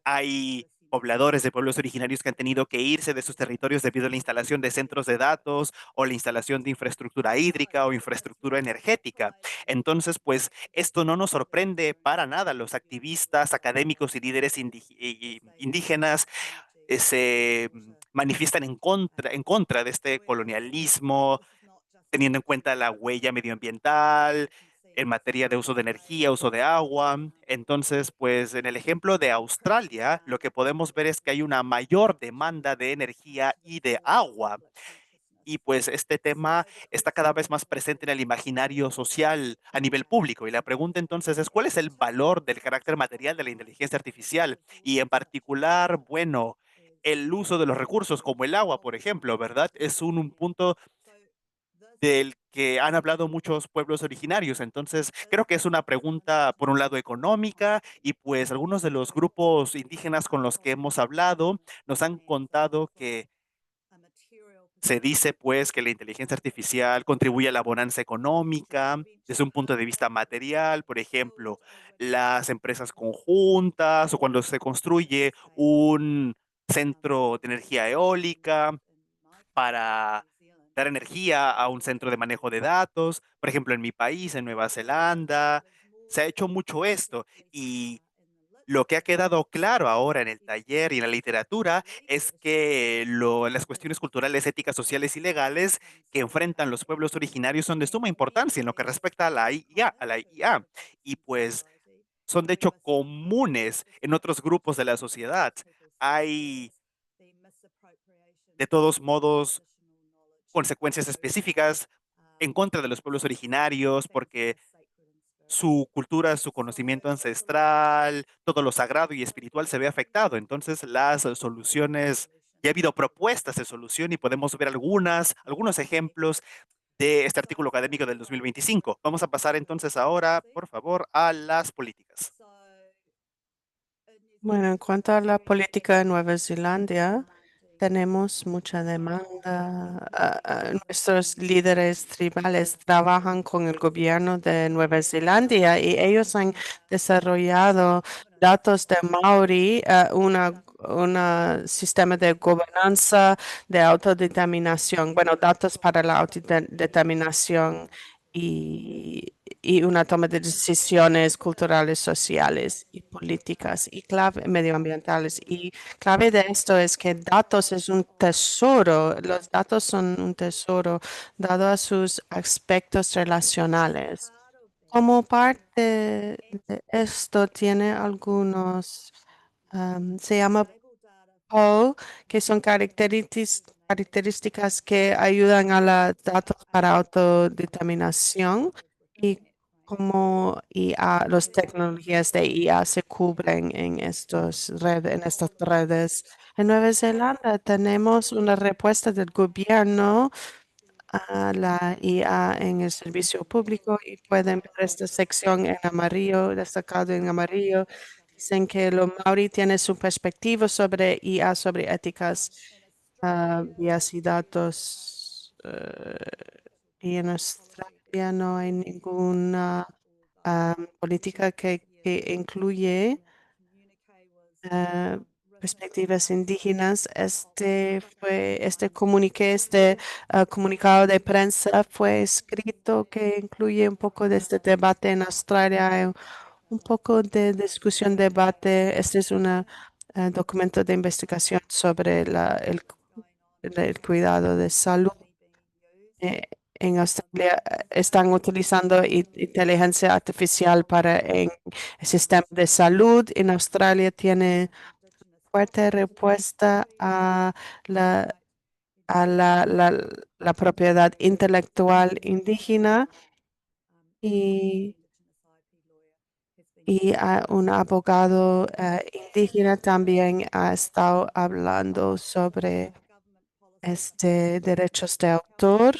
hay pobladores de pueblos originarios que han tenido que irse de sus territorios debido a la instalación de centros de datos o la instalación de infraestructura hídrica o infraestructura energética. Entonces, pues esto no nos sorprende para nada. Los activistas, académicos y líderes indígenas se manifiestan en contra de este colonialismo, teniendo en cuenta la huella medioambiental en materia de uso de energía, uso de agua. Entonces, pues en el ejemplo de Australia, lo que podemos ver es que hay una mayor demanda de energía y de agua. Y pues este tema está cada vez más presente en el imaginario social a nivel público. Y la pregunta entonces es, ¿cuál es el valor del carácter material de la inteligencia artificial? Y en particular, bueno, el uso de los recursos como el agua, por ejemplo, ¿verdad? Es un punto del que han hablado muchos pueblos originarios. Entonces, creo que es una pregunta, por un lado, económica, y pues algunos de los grupos indígenas con los que hemos hablado nos han contado que se dice pues que la inteligencia artificial contribuye a la bonanza económica desde un punto de vista material, por ejemplo, las empresas conjuntas o cuando se construye un centro de energía eólica para dar energía a un centro de manejo de datos. Por ejemplo, en mi país, en Nueva Zelanda, se ha hecho mucho esto y Lo que ha quedado claro ahora en el taller y en la literatura es que las cuestiones culturales, éticas, sociales y legales que enfrentan los pueblos originarios son de suma importancia en lo que respecta a la IA. Y pues son de hecho comunes en otros grupos de la sociedad. Hay de todos modos consecuencias específicas en contra de los pueblos originarios porque su cultura, su conocimiento ancestral, todo lo sagrado y espiritual se ve afectado. Entonces, las soluciones, ya ha habido propuestas de solución y podemos ver algunos ejemplos de este artículo académico del 2025. Vamos a pasar entonces ahora, por favor, a las políticas. Bueno, en cuanto a la política de Nueva Zelanda, tenemos mucha demanda. Nuestros líderes tribales trabajan con el gobierno de Nueva Zelanda y ellos han desarrollado datos de Maori, una sistema de gobernanza de autodeterminación, bueno, datos para la autodeterminación y una toma de decisiones culturales, sociales y políticas y clave medioambientales. Y clave de esto es que datos es un tesoro. Los datos son un tesoro dado a sus aspectos relacionales. Como parte de esto tiene algunos, se llama POL, que son características que ayudan a los datos para autodeterminación y cómo las tecnologías de IA se cubren en en estas redes. En Nueva Zelanda tenemos una respuesta del gobierno a la IA en el servicio público y pueden ver esta sección en amarillo, destacado en amarillo. Dicen que lo Maori tiene su perspectiva sobre IA, sobre éticas, vías y datos. Y en Australia no hay ninguna política que incluye eh, perspectivas indígenas. Este comunicado de prensa fue escrito que incluye un poco de este debate en Australia, un poco de discusión, debate. Este es un documento de investigación sobre el cuidado de salud. eh, en Australia están utilizando inteligencia artificial para en el sistema de salud. En Australia tiene fuerte respuesta a la, la propiedad intelectual indígena y, y un abogado indígena también ha estado hablando sobre derechos de autor.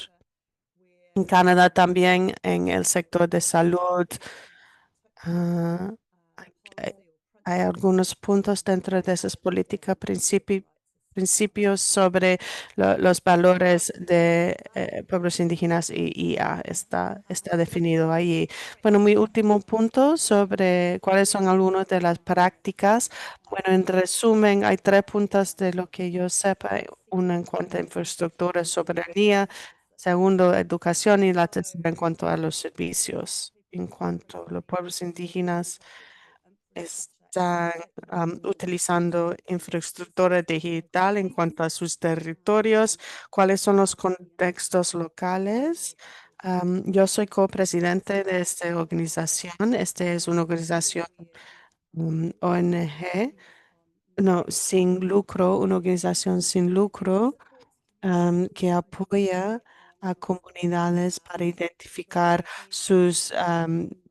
En Canadá también en el sector de salud. ah, hay, hay algunos puntos dentro de esas políticas, principios sobre los valores de pueblos indígenas y ya está definido ahí. Bueno, mi último punto sobre cuáles son algunas de las prácticas. Bueno, en resumen, hay tres puntos de lo que yo sepa. Uno en cuanto a infraestructura, soberanía. Segundo, educación y la tercera en cuanto a los servicios. En cuanto a los pueblos indígenas, están utilizando infraestructura digital en cuanto a sus territorios. ¿Cuáles son los contextos locales? Yo soy copresidente de esta organización. Esta es una organización ONG, no, sin lucro, una organización sin lucro que apoya a comunidades para identificar sus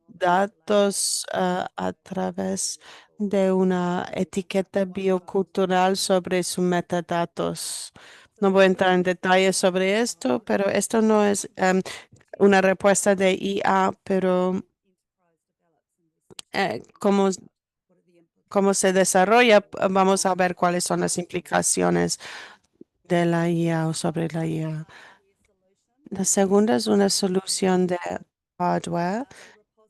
datos a través de una etiqueta biocultural sobre sus metadatos. No voy a entrar en detalles sobre esto, pero esto no es una respuesta de IA, pero como cómo se desarrolla, vamos a ver cuáles son las implicaciones de la IA o sobre la IA. La segunda es una solución de hardware.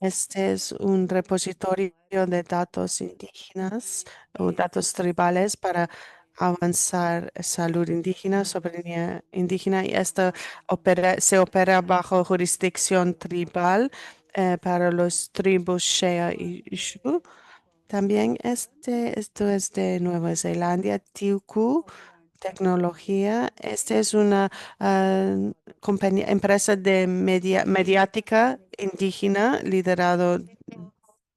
Este es un repositorio de datos indígenas o datos tribales para avanzar salud indígena, soberanía indígena y esto se opera bajo jurisdicción tribal para los tribus Shea y Shu. También esto es de Nueva Zelanda, Tiuku Tecnología. Este es una compañía, empresa de mediática indígena liderado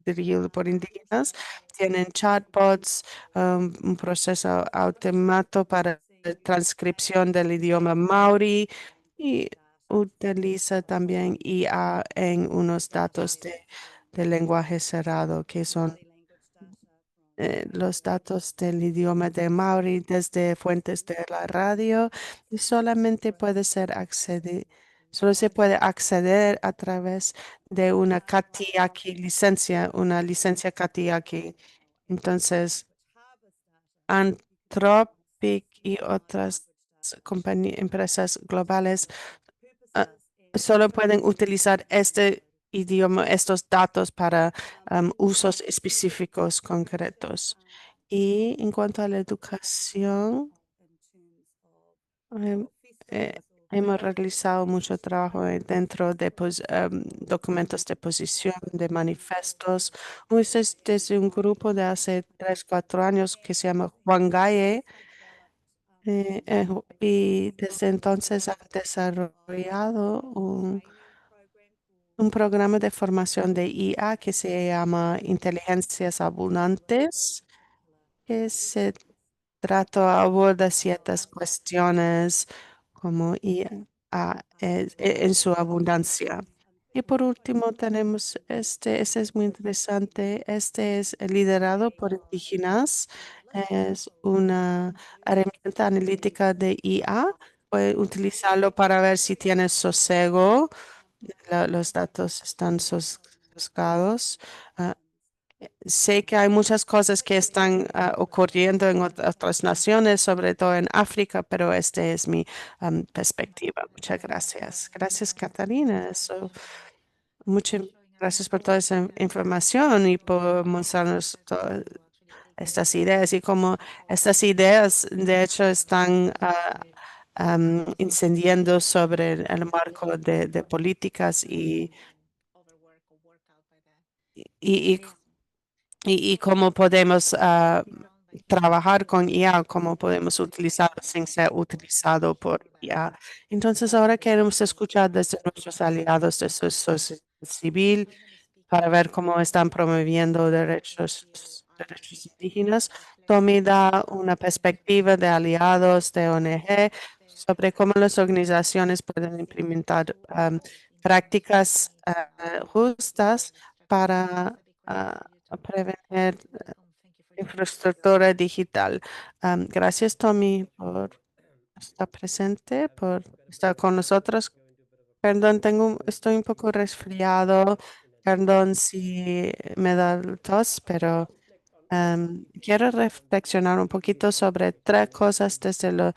dirigido por indígenas. Tienen chatbots, un proceso automático para transcripción del idioma Maori y utiliza también IA en unos datos de lenguaje cerrado que son los datos del idioma de Maori desde fuentes de la radio y solo se puede acceder a través de una Katiaki licencia, una licencia Katiaki. Entonces, Anthropic y otras empresas globales ah, solo pueden utilizar este idioma, estos datos para usos específicos concretos. Y en cuanto a la educación, em, eh, hemos realizado mucho trabajo dentro de documentos de posición, de manifestos. Desde un grupo de hace 3, 4 años que se llama Juan Gaye, y desde entonces han desarrollado un programa de formación de IA que se llama Inteligencias Abundantes, que se aborda ciertas cuestiones como IA en su abundancia. Y por último tenemos este es muy interesante, este es liderado por indígenas, es una herramienta analítica de IA, puede utilizarlo para ver si tienes sosiego, los datos están sosgados. ah, Sé que hay muchas cosas que están ocurriendo en otras naciones, sobre todo en África, pero esta es mi perspectiva. Muchas gracias. Gracias, Catalina. Muchas gracias por toda esa información y por mostrarnos todas estas ideas y cómo estas ideas, de hecho, están incendiando sobre el marco de políticas y y cómo podemos trabajar con IA, cómo podemos utilizarlo sin ser utilizado por IA. Entonces, ahora queremos escuchar desde nuestros aliados de sociedad civil para ver cómo están promoviendo derechos indígenas. Tommy da una perspectiva de aliados de ONG sobre cómo las organizaciones pueden implementar prácticas justas para prevenir infraestructura digital. Gracias, Tommy, por estar presente, por estar con nosotros. Perdón, estoy un poco resfriado. Perdón si me da tos, pero quiero reflexionar un poquito sobre 3 cosas desde los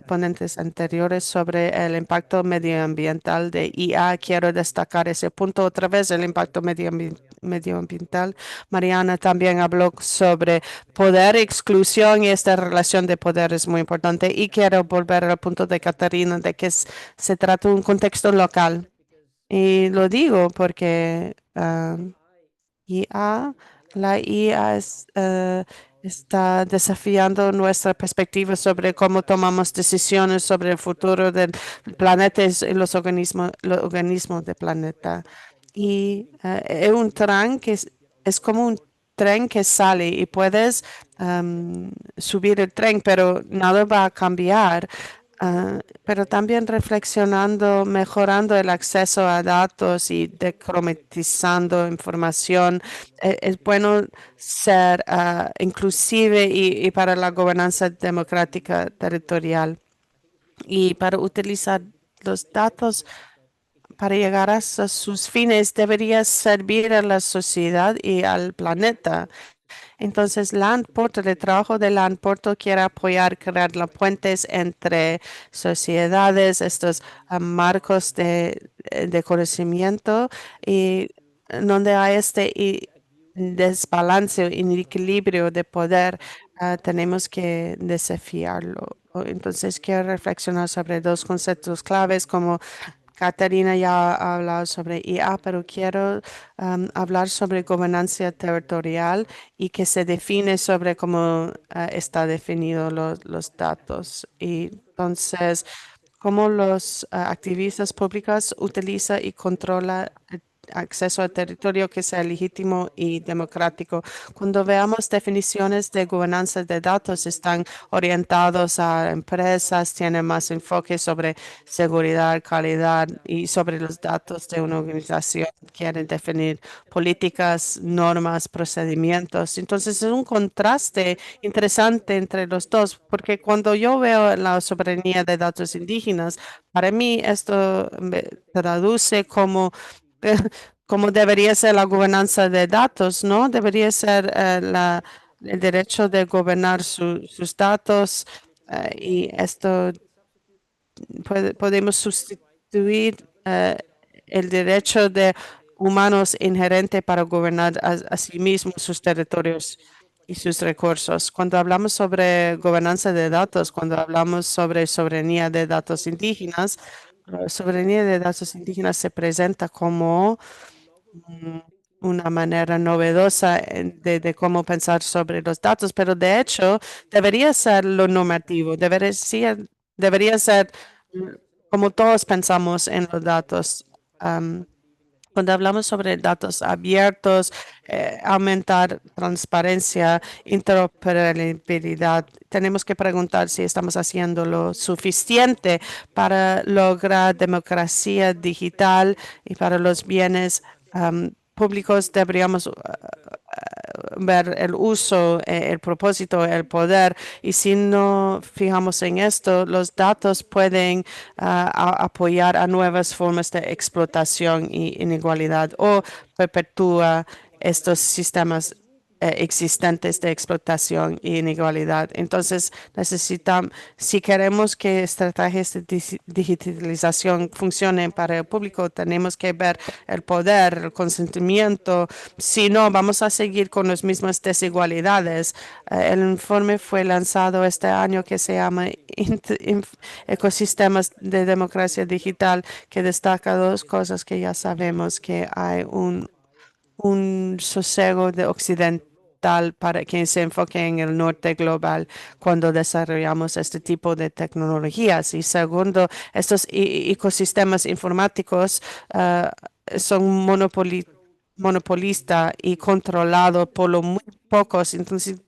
ponentes anteriores sobre el impacto medioambiental de IA. Quiero destacar ese punto otra vez, el impacto medioambiental. Mariana también habló sobre poder, exclusión y esta relación de poder es muy importante. Y quiero volver al punto de Catarina de que se trata de un contexto local. Y lo digo porque IA, la IA está desafiando nuestra perspectiva sobre cómo tomamos decisiones sobre el futuro del planeta y los organismos del planeta. Y es un tren es como un tren que sale y puedes subir el tren, pero nada va a cambiar. Pero también reflexionando, mejorando el acceso a datos y decromatizando información. Es bueno ser inclusive y para la gobernanza democrática territorial y para utilizar los datos para llegar a sus fines debería servir a la sociedad y al planeta. Entonces, Land Portal, el trabajo de Land Portal quiere apoyar, crear los puentes entre sociedades, estos marcos de conocimiento y donde hay desbalance, inequilibrio de poder, tenemos que desafiarlo. Entonces, quiero reflexionar sobre 2 conceptos claves como Caterina ya ha hablado sobre IA, pero quiero hablar sobre gobernanza territorial y que se define sobre cómo está definido los datos. Y entonces, cómo los activistas públicos utilizan y controlan el acceso al territorio que sea legítimo y democrático. Cuando veamos definiciones de gobernanza de datos, están orientados a empresas, tienen más enfoque sobre seguridad, calidad y sobre los datos de una organización. Quieren definir políticas, normas, procedimientos. Entonces, es un contraste interesante entre los dos, porque cuando yo veo la soberanía de datos indígenas, para mí esto me traduce como como debería ser la gobernanza de datos, ¿no? Debería ser el derecho de gobernar sus datos y esto podemos sustituir el derecho de humanos inherente para gobernar a sí mismos sus territorios y sus recursos. Cuando hablamos sobre gobernanza de datos, cuando hablamos sobre soberanía de datos indígenas, la soberanía de datos indígenas se presenta como mm, una manera novedosa de cómo pensar sobre los datos, pero de hecho debería ser lo normativo, debería ser mm, como todos pensamos en los datos. Cuando hablamos sobre datos abiertos, aumentar transparencia, interoperabilidad, tenemos que preguntar si estamos haciendo lo suficiente para lograr democracia digital y para los bienes públicos. Deberíamos ver el uso, el propósito, el poder. Y si no fijamos en esto, los datos pueden apoyar a nuevas formas de explotación y inigualdad o perpetúa estos sistemas existentes de explotación e inigualdad. Entonces, necesitamos, si queremos que estrategias de digitalización funcionen para el público, tenemos que ver el poder, el consentimiento. Si no, vamos a seguir con las mismas desigualdades. El informe fue lanzado este año que se llama Ecosistemas de Democracia Digital, que destaca dos cosas que ya sabemos, que hay un sosiego de occidental para que se enfoque en el norte global cuando desarrollamos este tipo de tecnologías. Y segundo, estos ecosistemas informáticos son monopolistas y controlados por los muy pocos. Entonces,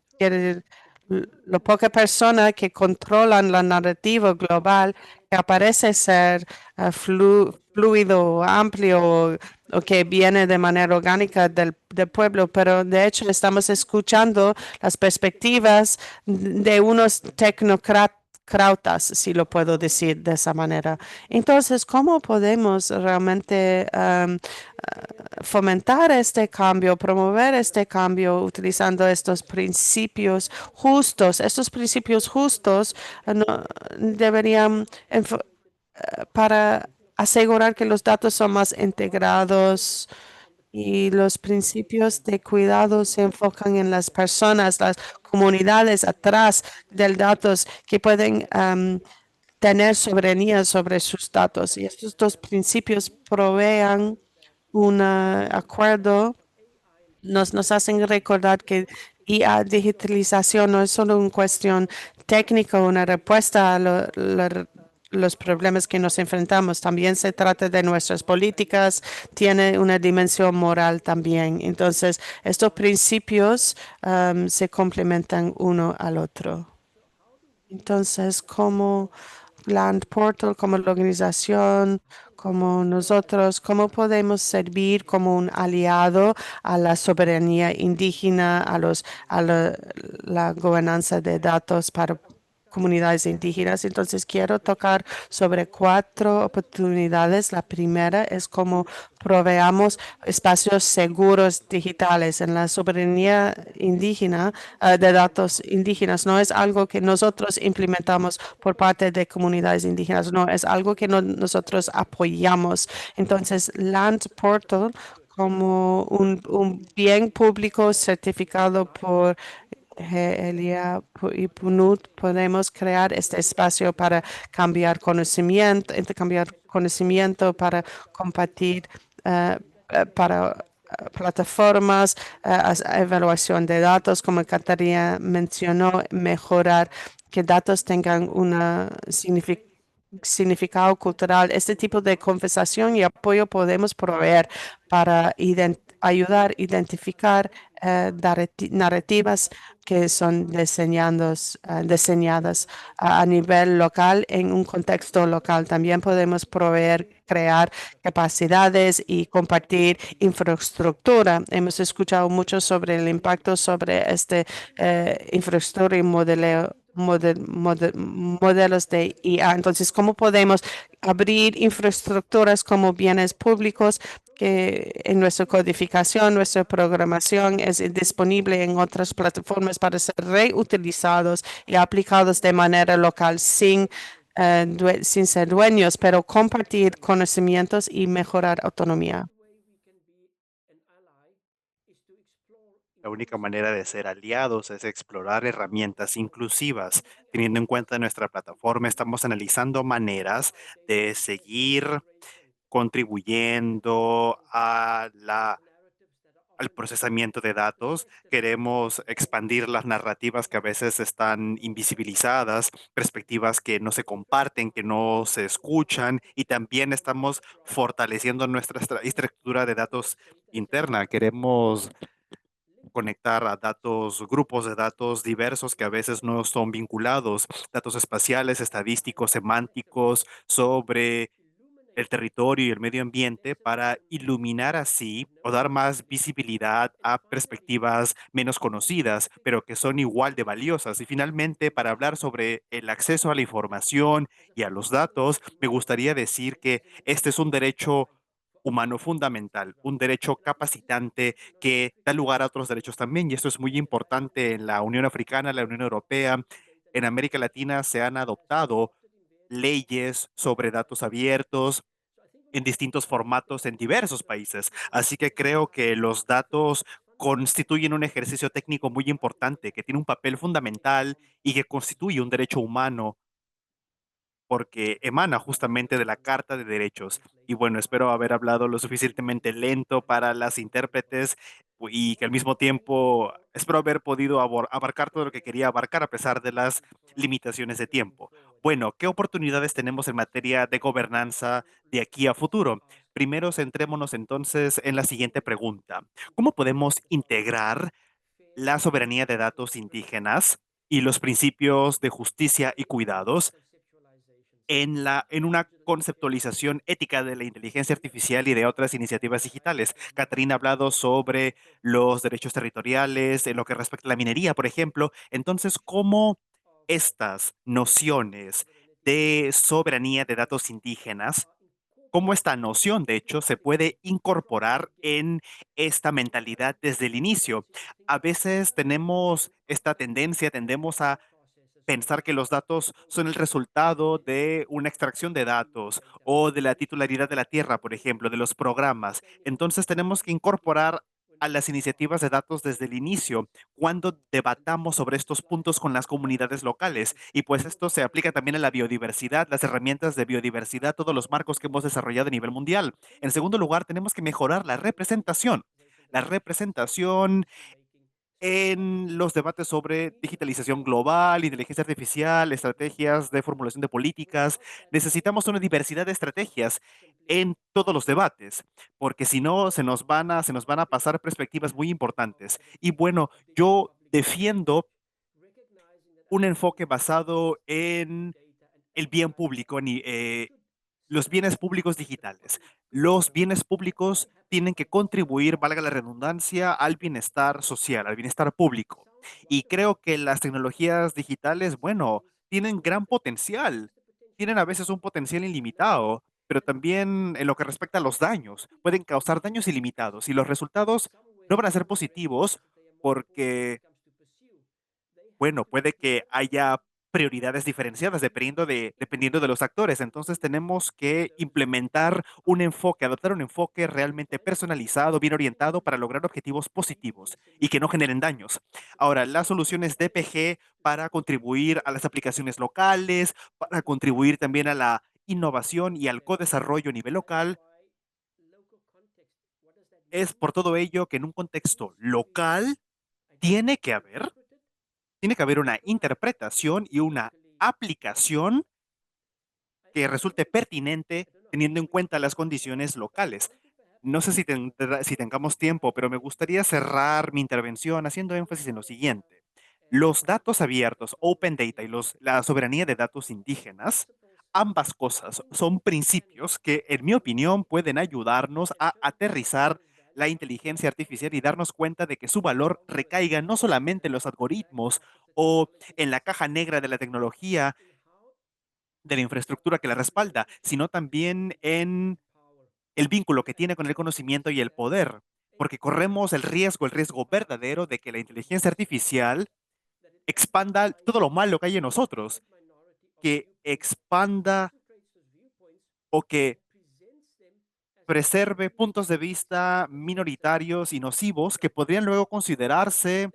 lo poca personas que controlan la narrativa global que parece ser fluido, amplio o que viene de manera orgánica del pueblo, pero de hecho estamos escuchando las perspectivas de unos tecnocratas, si lo puedo decir de esa manera. Entonces, ¿cómo podemos realmente fomentar este cambio, promover este cambio utilizando estos principios justos? Estos principios justos deberían para asegurar que los datos son más integrados y los principios de cuidado se enfocan en las personas, las comunidades atrás del datos que pueden tener soberanía sobre sus datos. Y estos dos principios provean un acuerdo, nos hacen recordar que IA digitalización no es solo una cuestión técnica, una respuesta a los problemas que nos enfrentamos. También se trata de nuestras políticas, tiene una dimensión moral también. Entonces, estos principios se complementan uno al otro. Entonces, como Land Portal, como la organización, como nosotros, cómo podemos servir como un aliado a la soberanía indígena, la gobernanza de datos para comunidades indígenas. Entonces, quiero tocar sobre 4 oportunidades. La primera es cómo proveamos espacios seguros digitales en la soberanía indígena de datos indígenas. No es algo que nosotros implementamos por parte de comunidades indígenas, no, es algo que nosotros apoyamos. Entonces, Land Portal como un bien público certificado por GLIA y PNUD podemos crear este espacio para cambiar conocimiento, intercambiar conocimiento, para compartir, para plataformas, evaluación de datos, como Catarina mencionó, mejorar que datos tengan una significado cultural. Este tipo de conversación y apoyo podemos proveer para ayudar a identificar narrativas que son diseñadas a nivel local en un contexto local. También podemos proveer, crear capacidades y compartir infraestructura. Hemos escuchado mucho sobre el impacto sobre este infraestructura y modelos de IA. Entonces, ¿cómo podemos abrir infraestructuras como bienes públicos que en nuestra codificación, nuestra programación es disponible en otras plataformas para ser reutilizados y aplicados de manera local sin ser dueños, pero compartir conocimientos y mejorar autonomía? La única manera de ser aliados es explorar herramientas inclusivas. Teniendo en cuenta nuestra plataforma, estamos analizando maneras de seguir contribuyendo al procesamiento de datos. Queremos expandir las narrativas que a veces están invisibilizadas, perspectivas que no se comparten, que no se escuchan, y también estamos fortaleciendo nuestra estructura de datos interna. Queremos conectar a datos, grupos de datos diversos que a veces no son vinculados, datos espaciales, estadísticos, semánticos, sobre el territorio y el medio ambiente, para iluminar así o dar más visibilidad a perspectivas menos conocidas, pero que son igual de valiosas. Y finalmente, para hablar sobre el acceso a la información y a los datos, me gustaría decir que este es un derecho humano fundamental, un derecho capacitante que da lugar a otros derechos también. Y esto es muy importante en la Unión Africana, la Unión Europea. En América Latina se han adoptado leyes sobre datos abiertos en distintos formatos en diversos países. Así que creo que los datos constituyen un ejercicio técnico muy importante, que tiene un papel fundamental y que constituye un derecho humano porque emana justamente de la Carta de Derechos. Y bueno, espero haber hablado lo suficientemente lento para las intérpretes y que al mismo tiempo espero haber podido abarcar todo lo que quería abarcar a pesar de las limitaciones de tiempo. Bueno, ¿qué oportunidades tenemos en materia de gobernanza de aquí a futuro? Primero, centrémonos entonces en la siguiente pregunta. ¿Cómo podemos integrar la soberanía de datos indígenas y los principios de justicia y cuidados en una conceptualización ética de la inteligencia artificial y de otras iniciativas digitales? Catarina ha hablado sobre los derechos territoriales, en lo que respecta a la minería, por ejemplo. Entonces, ¿cómo estas nociones de soberanía de datos indígenas, cómo esta noción, de hecho, se puede incorporar en esta mentalidad desde el inicio? A veces tenemos esta tendencia, tendemos a pensar que los datos son el resultado de una extracción de datos o de la titularidad de la tierra, por ejemplo, de los programas. Entonces tenemos que incorporar a las iniciativas de datos desde el inicio, cuando debatamos sobre estos puntos con las comunidades locales. Y pues esto se aplica también a la biodiversidad, las herramientas de biodiversidad, todos los marcos que hemos desarrollado a nivel mundial. En segundo lugar, tenemos que mejorar la representación. La representación en los debates sobre digitalización global, inteligencia artificial, estrategias de formulación de políticas. Necesitamos una diversidad de estrategias en todos los debates, porque si no se nos van a pasar perspectivas muy importantes. Y bueno, yo defiendo un enfoque basado en el bien público, los bienes públicos digitales. Los bienes públicos tienen que contribuir, valga la redundancia, al bienestar social, al bienestar público. Y creo que las tecnologías digitales, bueno, tienen gran potencial. Tienen a veces un potencial ilimitado, pero también en lo que respecta a los daños, pueden causar daños ilimitados y los resultados no van a ser positivos porque, bueno, puede que haya prioridades diferenciadas dependiendo de los actores. Entonces tenemos que implementar un enfoque, adoptar un enfoque realmente personalizado, bien orientado para lograr objetivos positivos y que no generen daños. Ahora, las soluciones DPG para contribuir a las aplicaciones locales, para contribuir también a la innovación y al codesarrollo a nivel local, es por todo ello que en un contexto local tiene que haber tiene que haber una interpretación y una aplicación que resulte pertinente teniendo en cuenta las condiciones locales. No sé si tengamos tiempo, pero me gustaría cerrar mi intervención haciendo énfasis en lo siguiente. Los datos abiertos, Open Data y la soberanía de datos indígenas, ambas cosas son principios que, en mi opinión, pueden ayudarnos a aterrizar la inteligencia artificial y darnos cuenta de que su valor recaiga no solamente en los algoritmos o en la caja negra de la tecnología, de la infraestructura que la respalda, sino también en el vínculo que tiene con el conocimiento y el poder, porque corremos el riesgo verdadero de que la inteligencia artificial expanda todo lo malo que hay en nosotros, que expanda o que preserve puntos de vista minoritarios y nocivos que podrían luego considerarse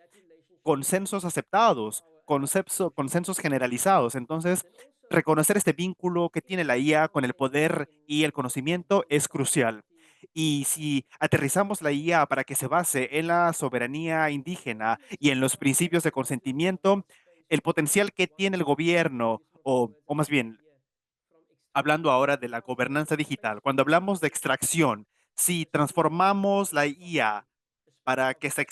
consensos aceptados, consensos generalizados. Entonces, reconocer este vínculo que tiene la IA con el poder y el conocimiento es crucial. Y si aterrizamos la IA para que se base en la soberanía indígena y en los principios de consentimiento, el potencial que tiene el gobierno, o más bien, hablando ahora de la gobernanza digital, cuando hablamos de extracción, si transformamos la IA para que se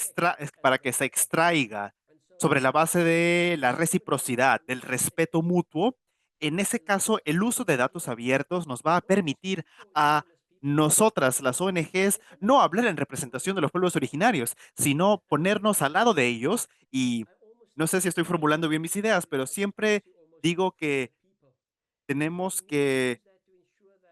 extraiga sobre la base de la reciprocidad, del respeto mutuo, en ese caso el uso de datos abiertos nos va a permitir a nosotras, las ONGs, no hablar en representación de los pueblos originarios, sino ponernos al lado de ellos y no sé si estoy formulando bien mis ideas, pero siempre digo que tenemos que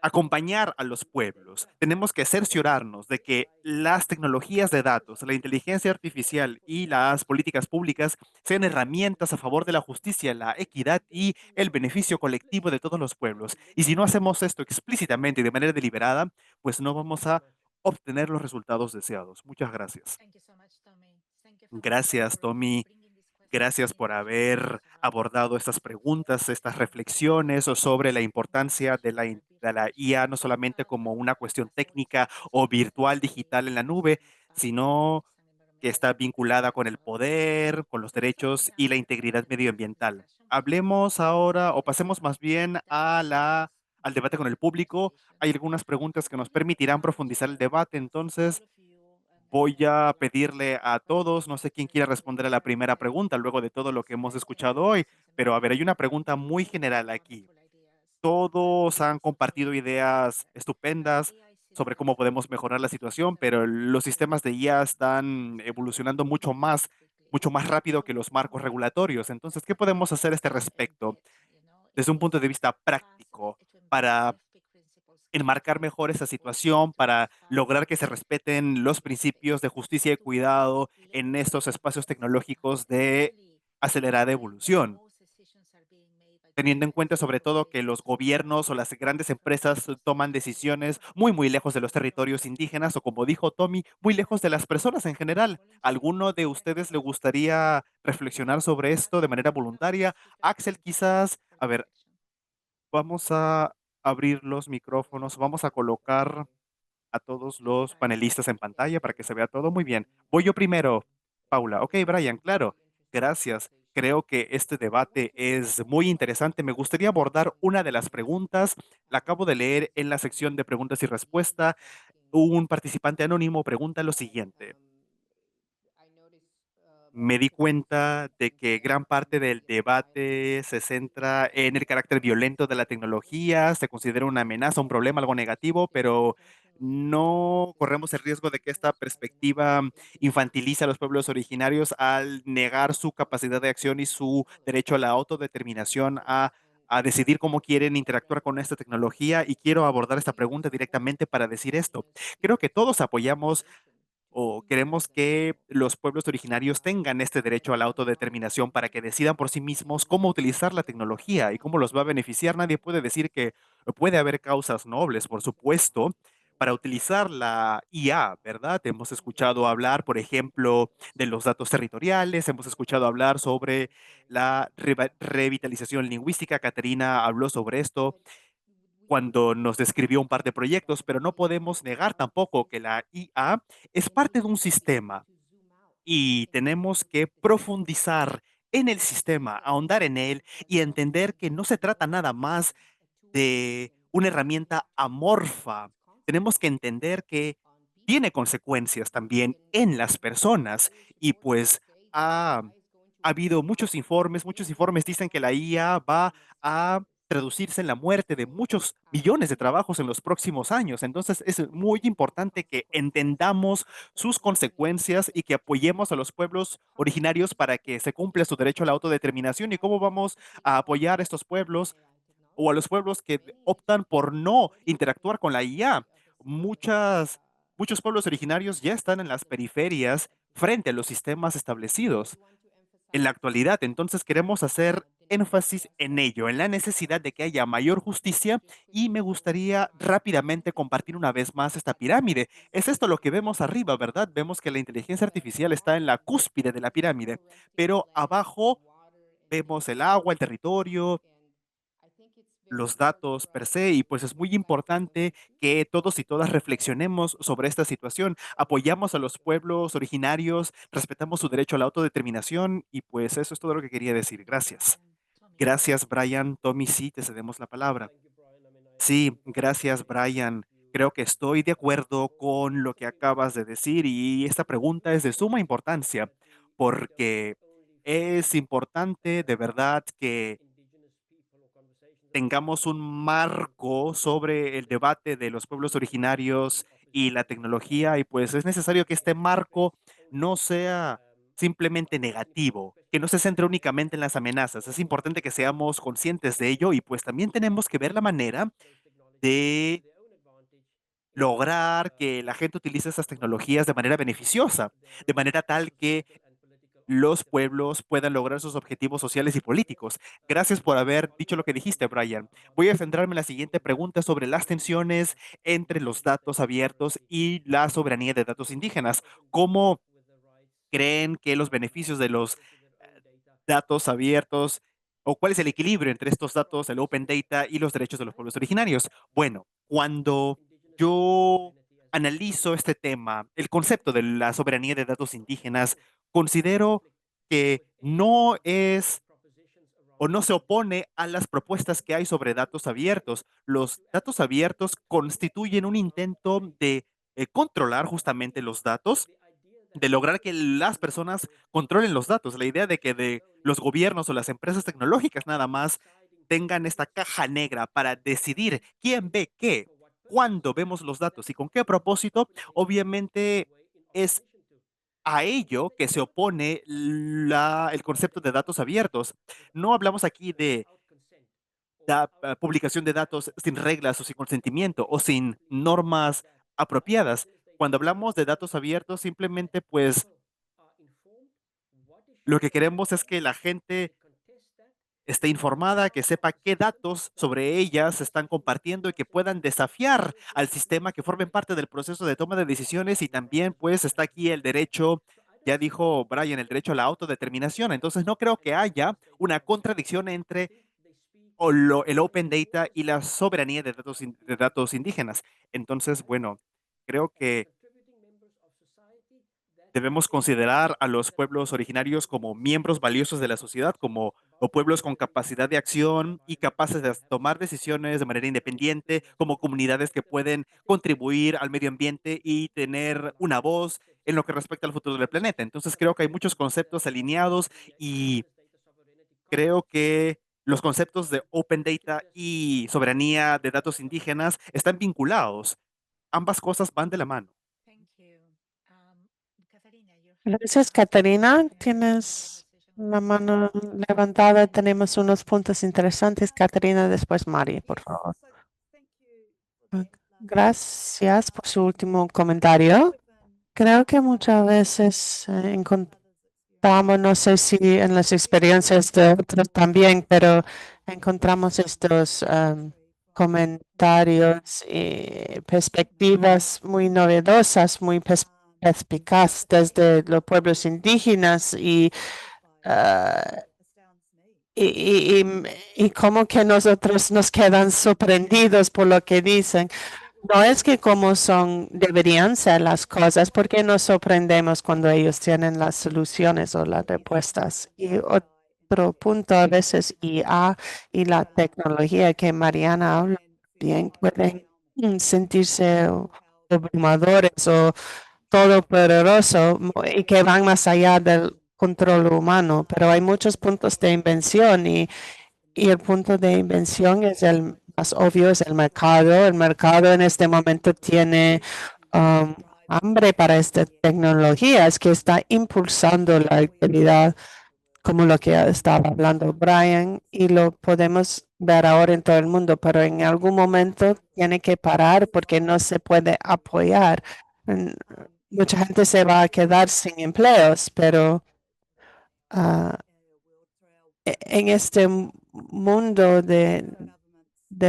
acompañar a los pueblos. Tenemos que cerciorarnos de que las tecnologías de datos, la inteligencia artificial y las políticas públicas sean herramientas a favor de la justicia, la equidad y el beneficio colectivo de todos los pueblos. Y si no hacemos esto explícitamente y de manera deliberada, pues no vamos a obtener los resultados deseados. Muchas gracias. Gracias, Tommy. Gracias por haber abordado estas preguntas, estas reflexiones sobre la importancia de la IA, no solamente como una cuestión técnica o virtual digital en la nube, sino que está vinculada con el poder, con los derechos y la integridad medioambiental. Hablemos ahora o pasemos más bien al debate con el público. Hay algunas preguntas que nos permitirán profundizar el debate, entonces voy a pedirle a todos, no sé quién quiere responder a la primera pregunta luego de todo lo que hemos escuchado hoy, pero a ver, hay una pregunta muy general aquí. Todos han compartido ideas estupendas sobre cómo podemos mejorar la situación, pero los sistemas de IA están evolucionando mucho más rápido que los marcos regulatorios. Entonces, ¿qué podemos hacer a este respecto desde un punto de vista práctico para enmarcar mejor esa situación para lograr que se respeten los principios de justicia y cuidado en estos espacios tecnológicos de acelerada evolución, teniendo en cuenta sobre todo que los gobiernos o las grandes empresas toman decisiones muy lejos de los territorios indígenas o como dijo Tommy, muy lejos de las personas en general. ¿Alguno de ustedes le gustaría reflexionar sobre esto de manera voluntaria? Axel, quizás, a ver, vamos a abrir los micrófonos, vamos a colocar a todos los panelistas en pantalla para que se vea todo muy bien. Voy yo primero, Paula. Ok, Brian, claro. Gracias. Creo que este debate es muy interesante. Me gustaría abordar una de las preguntas. La acabo de leer en la sección de preguntas y respuestas. Un participante anónimo pregunta lo siguiente. Me di cuenta de que gran parte del debate se centra en el carácter violento de la tecnología, se considera una amenaza, un problema, algo negativo, pero no corremos el riesgo de que esta perspectiva infantilice a los pueblos originarios al negar su capacidad de acción y su derecho a la autodeterminación, a decidir cómo quieren interactuar con esta tecnología. Y quiero abordar esta pregunta directamente para decir esto. Creo que todos apoyamos o queremos que los pueblos originarios tengan este derecho a la autodeterminación para que decidan por sí mismos cómo utilizar la tecnología y cómo los va a beneficiar. Nadie puede decir que puede haber causas nobles, por supuesto, para utilizar la IA, ¿verdad? Hemos escuchado hablar, por ejemplo, de los datos territoriales, hemos escuchado hablar sobre la revitalización lingüística. Caterina habló sobre esto cuando nos describió un par de proyectos, pero no podemos negar tampoco que la IA es parte de un sistema y tenemos que profundizar en el sistema, ahondar en él y entender que no se trata nada más de una herramienta amorfa. Tenemos que entender que tiene consecuencias también en las personas y pues ha habido muchos informes dicen que la IA va a traducirse en la muerte de muchos millones de trabajos en los próximos años. Entonces es muy importante que entendamos sus consecuencias y que apoyemos a los pueblos originarios para que se cumpla su derecho a la autodeterminación. ¿Y cómo vamos a apoyar a estos pueblos o a los pueblos que optan por no interactuar con la IA? Muchos pueblos originarios ya están en las periferias frente a los sistemas establecidos en la actualidad. Entonces queremos hacer énfasis en ello, en la necesidad de que haya mayor justicia y me gustaría rápidamente compartir una vez más esta pirámide. Es esto lo que vemos arriba, ¿verdad? Vemos que la inteligencia artificial está en la cúspide de la pirámide, pero abajo vemos el agua, el territorio, los datos per se, y pues es muy importante que todos y todas reflexionemos sobre esta situación, apoyamos a los pueblos originarios, respetamos su derecho a la autodeterminación y pues eso es todo lo que quería decir. Gracias. Gracias, Brian. Tommy, sí, te cedemos la palabra. Sí, gracias, Brian. Creo que estoy de acuerdo con lo que acabas de decir y esta pregunta es de suma importancia porque es importante de verdad que tengamos un marco sobre el debate de los pueblos originarios y la tecnología, y pues es necesario que este marco no sea simplemente negativo, que no se centre únicamente en las amenazas. Es importante que seamos conscientes de ello y pues también tenemos que ver la manera de lograr que la gente utilice esas tecnologías de manera beneficiosa, de manera tal que los pueblos puedan lograr sus objetivos sociales y políticos. Gracias por haber dicho lo que dijiste, Brian. Voy a centrarme en la siguiente pregunta sobre las tensiones entre los datos abiertos y la soberanía de datos indígenas. ¿Cómo creen que los beneficios de los datos abiertos o cuál es el equilibrio entre estos datos, el open data y los derechos de los pueblos originarios? Bueno, cuando yo analizo este tema, el concepto de la soberanía de datos indígenas, considero que no es o no se opone a las propuestas que hay sobre datos abiertos. Los datos abiertos constituyen un intento de controlar justamente los datos, de lograr que las personas controlen los datos. La idea de que de los gobiernos o las empresas tecnológicas nada más tengan esta caja negra para decidir quién ve qué, cuándo vemos los datos y con qué propósito, obviamente es a ello que se opone el concepto de datos abiertos. No hablamos aquí de publicación de datos sin reglas o sin consentimiento o sin normas apropiadas. Cuando hablamos de datos abiertos, simplemente pues lo que queremos es que la gente esté informada, que sepa qué datos sobre ellas se están compartiendo y que puedan desafiar al sistema, que formen parte del proceso de toma de decisiones y también pues está aquí el derecho, ya dijo Brian, el derecho a la autodeterminación. Entonces no creo que haya una contradicción entre el open data y la soberanía de de datos indígenas. Entonces, bueno, creo que debemos considerar a los pueblos originarios como miembros valiosos de la sociedad, como o pueblos con capacidad de acción y capaces de tomar decisiones de manera independiente, como comunidades que pueden contribuir al medio ambiente y tener una voz en lo que respecta al futuro del planeta. Entonces creo que hay muchos conceptos alineados y creo que los conceptos de open data y soberanía de datos indígenas están vinculados. Ambas cosas van de la mano. Gracias, Catarina. Tienes la mano levantada. Tenemos unos puntos interesantes. Catarina, después Mari, por favor. Gracias por su último comentario. Creo que muchas veces encontramos, no sé si en las experiencias de otros también, pero encontramos estos comentarios y perspectivas muy novedosas, muy perspicaz desde los pueblos indígenas ah, y como que nosotros nos quedan sorprendidos por lo que dicen. No es que como son, deberían ser las cosas, porque nos sorprendemos cuando ellos tienen las soluciones o las respuestas. Y otro punto, a veces IA y la tecnología que Mariana habla bien pueden sentirse abrumadores o todopoderoso y que van más allá del control humano, pero hay muchos puntos de invención y el punto de invención es el más obvio, es el mercado. El mercado en este momento tiene um, hambre para esta tecnología, es que está impulsando la actividad como lo que estaba hablando Brian y lo podemos ver ahora en todo el mundo, pero en algún momento tiene que parar porque no se puede apoyar. Mm, Mucha gente se va a quedar sin empleos, pero ah, en este mundo de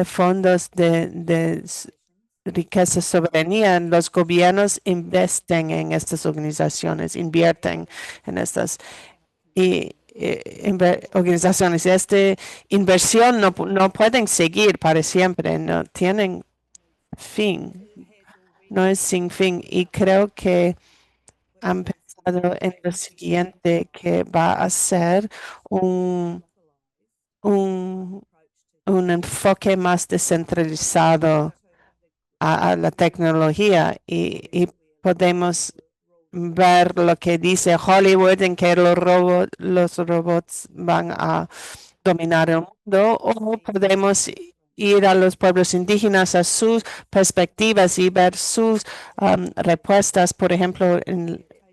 fondos de riqueza soberanía, los gobiernos invisten en estas organizaciones, invierten en estas organizaciones. Esta inversión no pueden seguir para siempre, no tienen fin, no es sin fin. Y creo que han pensado en lo siguiente, que va a ser un, un, un enfoque más descentralizado a la tecnología y podemos ver lo que dice Hollywood en que los robots van a dominar el mundo o podemos ir a los pueblos indígenas a sus perspectivas y ver sus respuestas. Por ejemplo,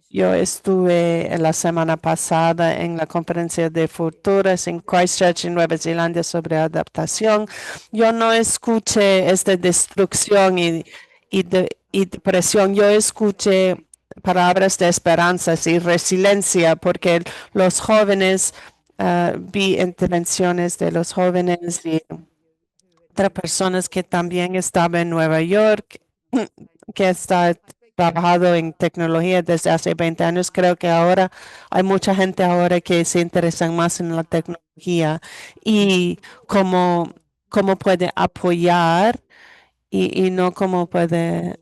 yo estuve la semana pasada en la conferencia de futuras en Christchurch, en Nueva Zelanda, sobre adaptación. Yo no escuché esta destrucción y depresión. Yo escuché palabras de esperanzas y resiliencia porque los jóvenes, vi intervenciones de los jóvenes y otras personas que también estaban en Nueva York, que está trabajado en tecnología desde hace 20 años. Creo que ahora hay mucha gente ahora que se interesa más en la tecnología y cómo puede apoyar y no cómo puede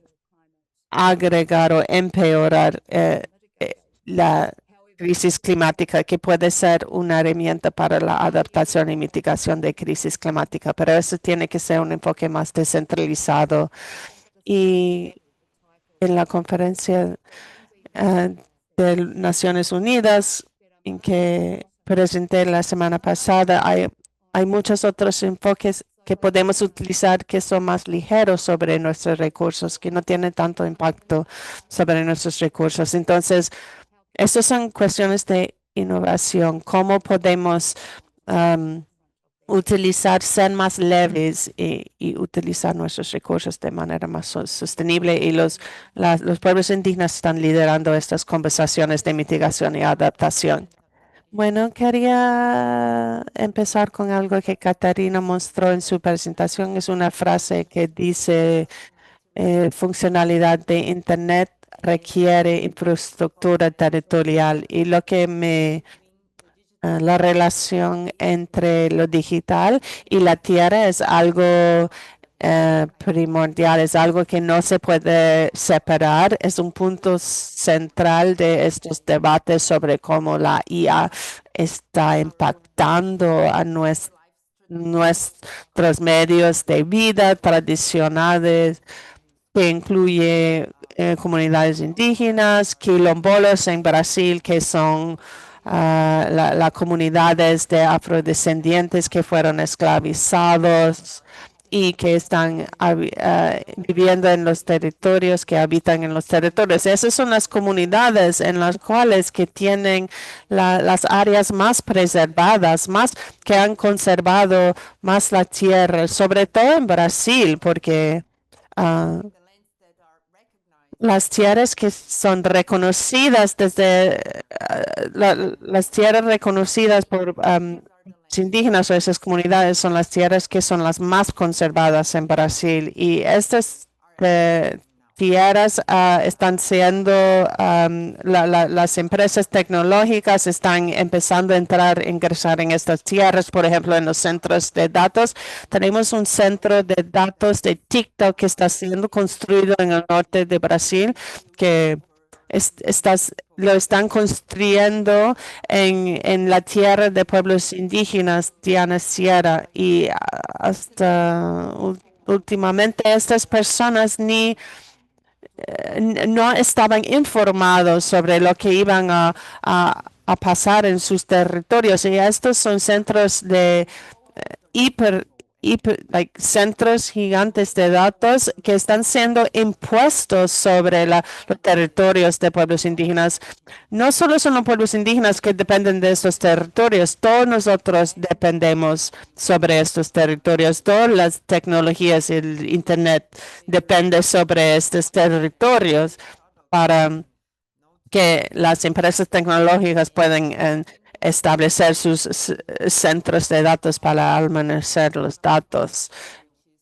agregar o empeorar la crisis climática, que puede ser una herramienta para la adaptación y mitigación de crisis climática, pero eso tiene que ser un enfoque más descentralizado. Y en la conferencia eh, de Naciones Unidas, en que presenté la semana pasada, hay muchos otros enfoques que podemos utilizar que son más ligeros sobre nuestros recursos, que no tienen tanto impacto sobre nuestros recursos. Entonces, estas son cuestiones de innovación. ¿Cómo podemos utilizar, ser más leves y utilizar nuestros recursos de manera más sostenible? Y los pueblos indígenas están liderando estas conversaciones de mitigación y adaptación. Bueno, quería empezar con algo que Catarina mostró en su presentación. Es una frase que dice, funcionalidad de Internet requiere infraestructura territorial. Y lo que la relación entre lo digital y la tierra es algo primordial, es algo que no se puede separar, es un punto central de estos debates sobre cómo la IA está impactando a nuestros medios de vida tradicionales, que incluye comunidades indígenas, quilombolas en Brasil, que son las comunidades de afrodescendientes que fueron esclavizados y que están viviendo en los territorios, que habitan en los territorios. Esas son las comunidades en las cuales que tienen las áreas más preservadas, más que han conservado más la tierra, sobre todo en Brasil, porque las tierras que son reconocidas las tierras reconocidas por los indígenas o esas comunidades son las tierras que son las más conservadas en Brasil y estas tierras están siendo, las empresas tecnológicas están empezando a ingresar en estas tierras, por ejemplo, en los centros de datos. Tenemos un centro de datos de TikTok que está siendo construido en el norte de Brasil, que lo están construyendo en la tierra de pueblos indígenas, Diana Sierra, y hasta últimamente estas personas no estaban informados sobre lo que iban a pasar en sus territorios. Y estos son centros de centros gigantes de datos que están siendo impuestos sobre los territorios de pueblos indígenas. No solo son los pueblos indígenas que dependen de estos territorios, todos nosotros dependemos sobre estos territorios. Todas las tecnologías y el Internet dependen sobre estos territorios para que las empresas tecnológicas puedan establecer sus centros de datos para almacenar los datos.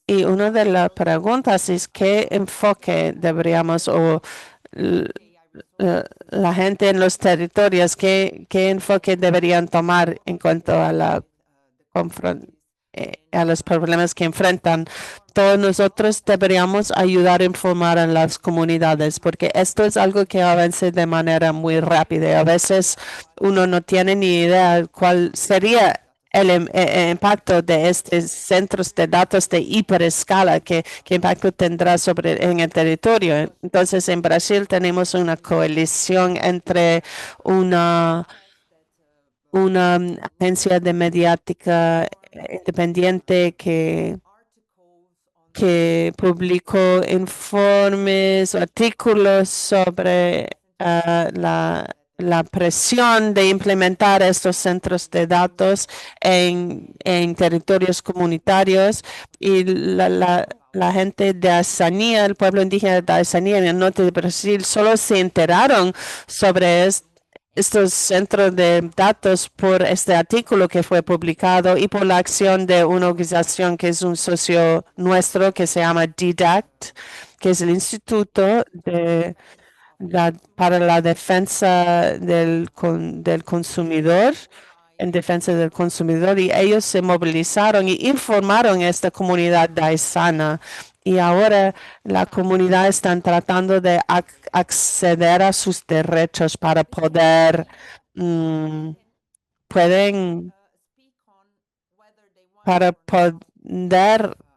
Y una de las preguntas es qué enfoque deberíamos o la gente en los territorios, qué enfoque deberían tomar en cuanto a a los problemas que enfrentan. Todos nosotros deberíamos ayudar a informar a las comunidades porque esto es algo que avanza de manera muy rápida. A veces uno no tiene ni idea cuál sería el impacto de estos centros de datos de hiperescala, qué impacto tendrá en el territorio. Entonces, en Brasil tenemos una coalición entre una agencia de mediática independiente que publicó informes o artículos sobre la presión de implementar estos centros de datos en territorios comunitarios y la gente de Azania, el pueblo indígena de Azania en el norte de Brasil, solo se enteraron sobre estos centros de datos por este artículo que fue publicado y por la acción de una organización que es un socio nuestro que se llama DIDACT, que es el Instituto para la Defensa del Consumidor, en defensa del consumidor, y ellos se movilizaron y informaron a esta comunidad daisana. Y ahora la comunidad está tratando de acceder a sus derechos para poder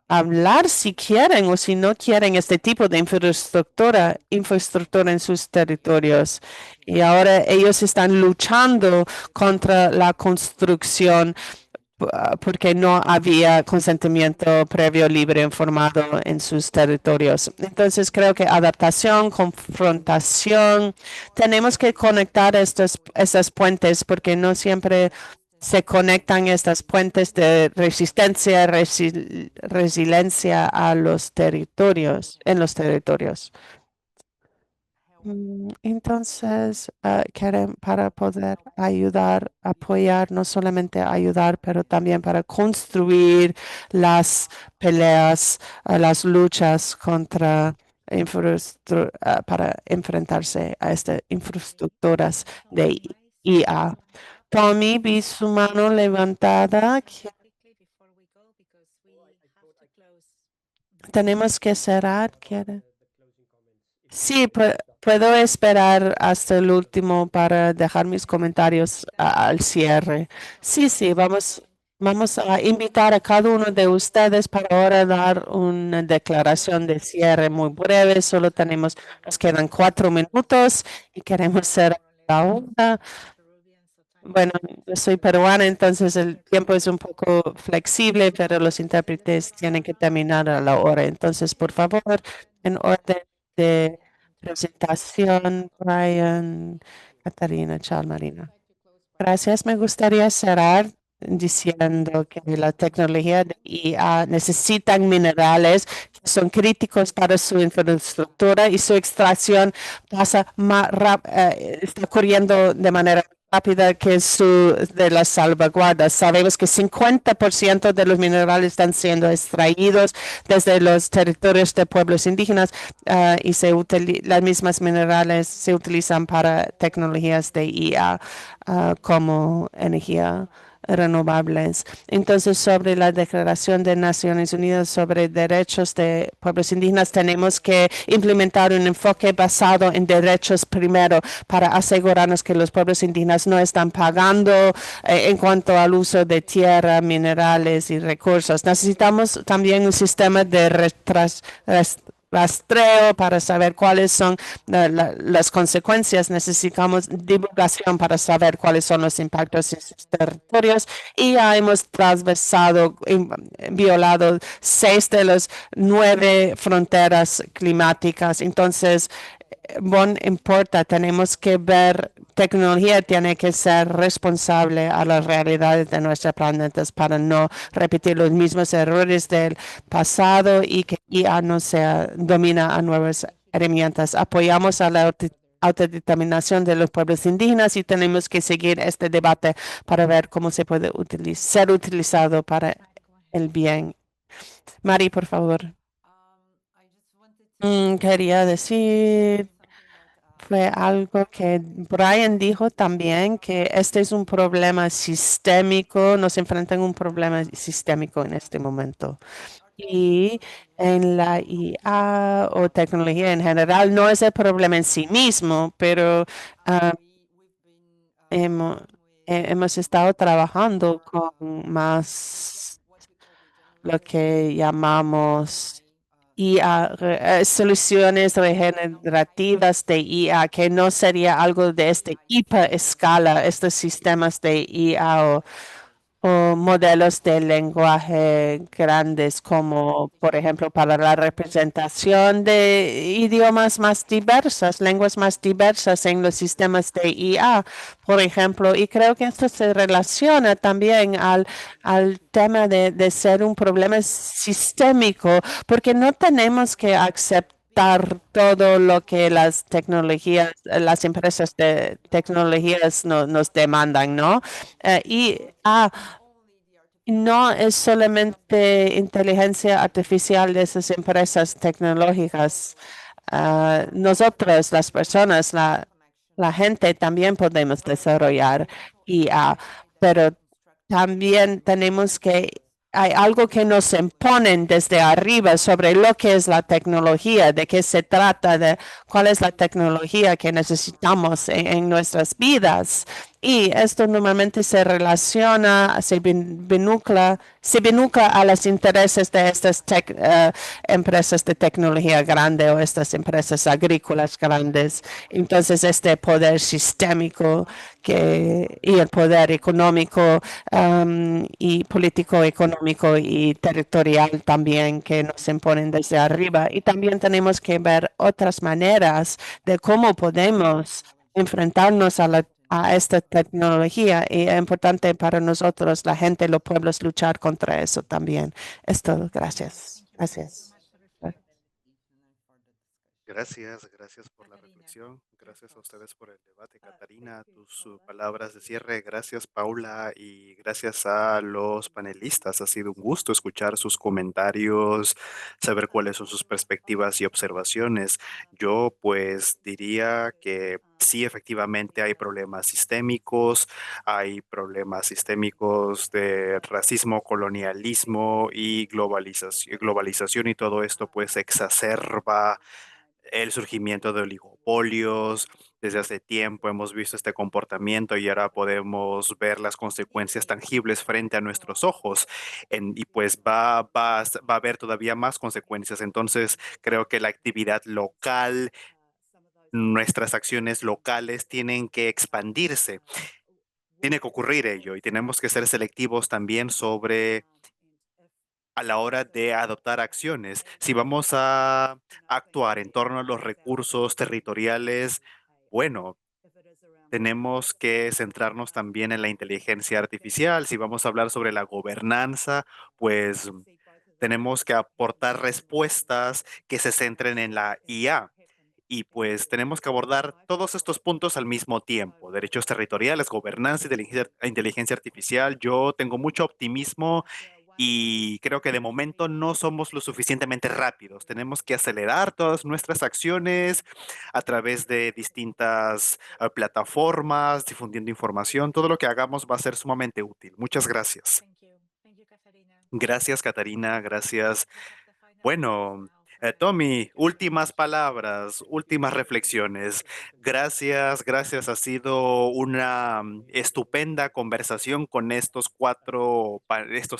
hablar si quieren o si no quieren este tipo de infraestructura en sus territorios. Y ahora ellos están luchando contra la construcción porque no había consentimiento previo, libre, informado en sus territorios. Entonces, creo que adaptación, confrontación, tenemos que conectar estas puentes porque no siempre se conectan estas puentes de resistencia, resiliencia a los territorios, en los territorios. Entonces, para poder ayudar, apoyar, no solamente ayudar, pero también para construir las peleas, las luchas contra para enfrentarse a estas infraestructuras de IA. Tommy, vi su mano levantada. Tenemos que cerrar. ¿Quiere? Sí, puedo esperar hasta el último para dejar mis comentarios al cierre. Sí, vamos a invitar a cada uno de ustedes para ahora dar una declaración de cierre muy breve. Nos quedan 4 minutos y queremos cerrar la hora. Bueno, yo soy peruana, entonces el tiempo es un poco flexible, pero los intérpretes tienen que terminar a la hora. Entonces, por favor, en orden de presentación, Brian, Catarina, Marina. Gracias. Me gustaría cerrar diciendo que la tecnología de IA necesitan minerales son críticos para su infraestructura y su extracción está ocurriendo de manera rápida que de las salvaguardas. Sabemos que 50% de los minerales están siendo extraídos desde los territorios de pueblos indígenas y las mismas minerales se utilizan para tecnologías de IA como energía renovables. Entonces, sobre la Declaración de Naciones Unidas sobre Derechos de Pueblos Indígenas, tenemos que implementar un enfoque basado en derechos primero para asegurarnos que los pueblos indígenas no están pagando en cuanto al uso de tierra, minerales y recursos. Necesitamos también un sistema de rastreo para saber cuáles son las consecuencias. Necesitamos divulgación para saber cuáles son los impactos en sus territorios y ya hemos violado 6 de las 9 fronteras climáticas. Entonces, bueno, importa, tenemos que ver, tecnología tiene que ser responsable a las realidades de nuestros planetas para no repetir los mismos errores del pasado y que IA no domina a nuevas herramientas. Apoyamos a la autodeterminación de los pueblos indígenas y tenemos que seguir este debate para ver cómo se puede ser utilizado para el bien. Mari, por favor. Quería decir, fue algo que Brian dijo también, que este es un problema sistémico, nos enfrentan a un problema sistémico en este momento. Y en la IA o tecnología en general no es el problema en sí mismo, pero ah, hemos, hemos estado trabajando con más lo que llamamos IA, soluciones regenerativas de IA, que no sería algo de este hiperescala, estos sistemas de IA o modelos de lenguaje grandes como, por ejemplo, para la representación de idiomas más diversas, lenguas más diversas en los sistemas de IA, por ejemplo. Y creo que esto se relaciona también al tema de ser un problema sistémico, porque no tenemos que aceptar todo lo que las tecnologías, las empresas de tecnologías nos demandan, ¿no? No es solamente inteligencia artificial de esas empresas tecnológicas. Nosotros, las personas, la gente, también podemos desarrollar IA, pero también tenemos hay algo que nos imponen desde arriba sobre lo que es la tecnología, de qué se trata, de cuál es la tecnología que necesitamos en nuestras vidas. Y esto normalmente se relaciona, se vincula a los intereses de estas empresas de tecnología grande o estas empresas agrícolas grandes. Entonces, este poder sistémico y el poder económico y político, económico y territorial también que nos imponen desde arriba. Y también tenemos que ver otras maneras de cómo podemos enfrentarnos a esta tecnología y es importante para nosotros, la gente, los pueblos, luchar contra eso también. Es todo. Gracias. Gracias. Gracias, gracias por la reflexión. Gracias a ustedes por el debate, Catarina, tus palabras de cierre. Gracias, Paula, y gracias a los panelistas. Ha sido un gusto escuchar sus comentarios, saber cuáles son sus perspectivas y observaciones. Yo pues diría que sí, efectivamente hay problemas sistémicos de racismo, colonialismo y globalización y todo esto pues exacerba el surgimiento de oligopolios. Desde hace tiempo hemos visto este comportamiento y ahora podemos ver las consecuencias tangibles frente a nuestros ojos. Y pues va a haber todavía más consecuencias. Entonces, creo que la actividad local, nuestras acciones locales tienen que expandirse. Tiene que ocurrir ello y tenemos que ser selectivos también sobre a la hora de adoptar acciones. Si vamos a actuar en torno a los recursos territoriales, bueno, tenemos que centrarnos también en la inteligencia artificial. Si vamos a hablar sobre la gobernanza, pues Tenemos que aportar respuestas que se centren en la IA. Y pues tenemos que abordar todos estos puntos al mismo tiempo: derechos territoriales, gobernanza, inteligencia artificial. Yo tengo mucho optimismo y creo que de momento no somos lo suficientemente rápidos. Tenemos que acelerar todas nuestras acciones a través de distintas plataformas, difundiendo información. Todo lo que hagamos va a ser sumamente útil. Muchas gracias. Gracias, Catarina. Gracias. Bueno, Tommy, últimas palabras, últimas reflexiones. Gracias, gracias. Ha sido una estupenda conversación con estos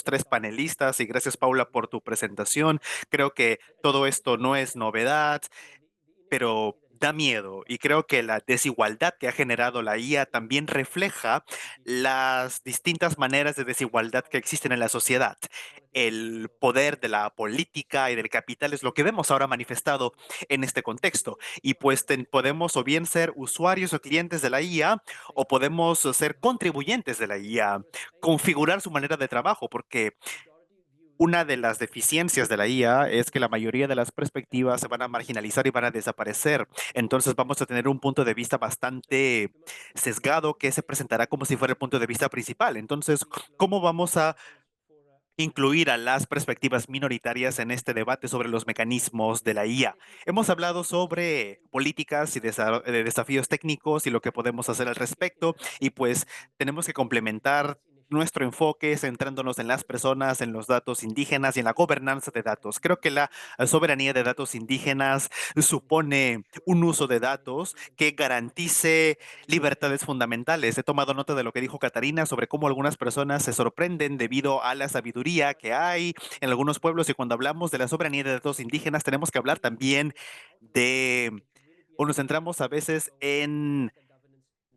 tres panelistas, y gracias, Paula, por tu presentación. Creo que todo esto no es novedad, pero da miedo, y creo que la desigualdad que ha generado la IA también refleja las distintas maneras de desigualdad que existen en la sociedad. El poder de la política y del capital es lo que vemos ahora manifestado en este contexto. Y pues podemos o bien ser usuarios o clientes de la IA, o podemos ser contribuyentes de la IA, configurar su manera de trabajo, porque una de las deficiencias de la IA es que la mayoría de las perspectivas se van a marginalizar y van a desaparecer. Entonces vamos a tener un punto de vista bastante sesgado que se presentará como si fuera el punto de vista principal. Entonces, ¿cómo vamos a incluir a las perspectivas minoritarias en este debate sobre los mecanismos de la IA? Hemos hablado sobre políticas y de desafíos técnicos y lo que podemos hacer al respecto, y pues tenemos que complementar nuestro enfoque centrándonos en las personas, en los datos indígenas y en la gobernanza de datos. Creo que la soberanía de datos indígenas supone un uso de datos que garantice libertades fundamentales. He tomado nota de lo que dijo Catarina sobre cómo algunas personas se sorprenden debido a la sabiduría que hay en algunos pueblos, y cuando hablamos de la soberanía de datos indígenas tenemos que hablar también de, o nos centramos a veces en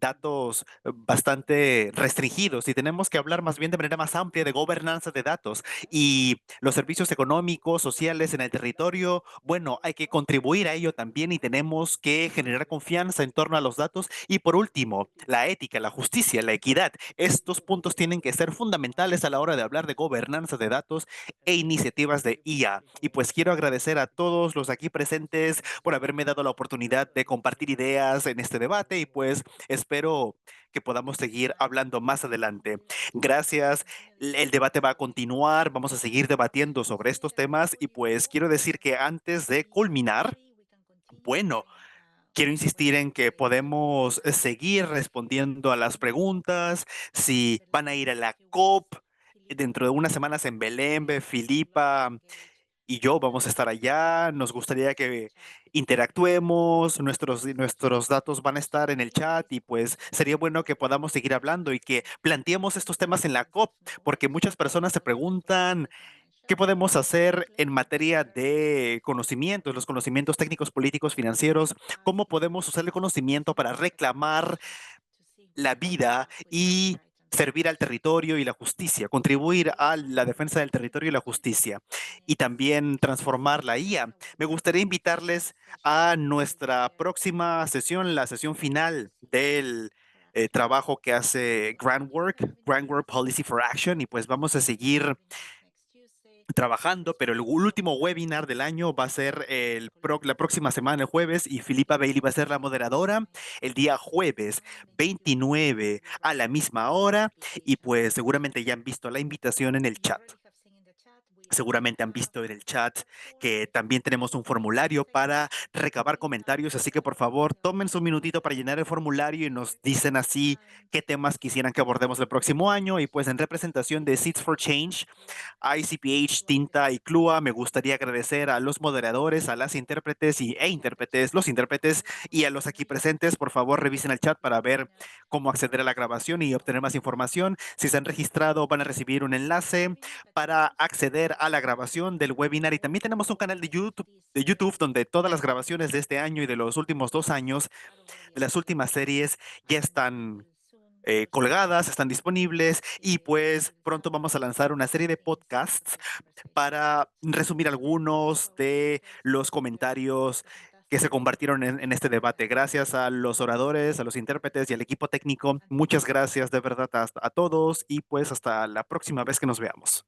datos bastante restringidos, y tenemos que hablar más bien de manera más amplia de gobernanza de datos y los servicios económicos, sociales en el territorio. Bueno, hay que contribuir a ello también, y tenemos que generar confianza en torno a los datos. Y por último, la ética, la justicia, la equidad. Estos puntos tienen que ser fundamentales a la hora de hablar de gobernanza de datos e iniciativas de IA. Y pues quiero agradecer a todos los aquí presentes por haberme dado la oportunidad de compartir ideas en este debate, y pues espero que podamos seguir hablando más adelante. Gracias. El debate va a continuar. Vamos a seguir debatiendo sobre estos temas. Y pues quiero decir que antes de culminar, bueno, quiero insistir en que podemos seguir respondiendo a las preguntas. Si van a ir a la COP dentro de unas semanas en Belém, Filipa y yo vamos a estar allá. Nos gustaría que interactuemos, nuestros datos van a estar en el chat, y pues sería bueno que podamos seguir hablando y que planteemos estos temas en la COP, porque muchas personas se preguntan qué podemos hacer en materia de conocimientos, los conocimientos técnicos, políticos, financieros, cómo podemos usar el conocimiento para reclamar la vida y servir al territorio y la justicia, contribuir a la defensa del territorio y la justicia, y también transformar la IA. Me gustaría invitarles a nuestra próxima sesión, la sesión final del trabajo que hace Grand Work Policy for Action, y pues vamos a seguir trabajando, pero el último webinar del año va a ser la próxima semana, el jueves, y Filipa Bailey va a ser la moderadora el día jueves 29 a la misma hora, y pues seguramente ya han visto la invitación en el chat. Seguramente han visto en el chat que también tenemos un formulario para recabar comentarios, así que por favor tómense un minutito para llenar el formulario y nos dicen así qué temas quisieran que abordemos el próximo año. Y pues en representación de Seeds for Change, ICPH, Tinta y Clua, me gustaría agradecer a los moderadores, a las intérpretes los intérpretes, y a los aquí presentes. Por favor, revisen el chat para ver cómo acceder a la grabación y obtener más información. Si se han registrado, van a recibir un enlace para acceder a la grabación del webinar, y también tenemos un canal de YouTube donde todas las grabaciones de este año y de los últimos 2 años, de las últimas series, ya están colgadas, están disponibles, y pues pronto vamos a lanzar una serie de podcasts para resumir algunos de los comentarios que se compartieron en este debate. Gracias a los oradores, a los intérpretes y al equipo técnico. Muchas gracias de verdad a todos, y pues hasta la próxima vez que nos veamos.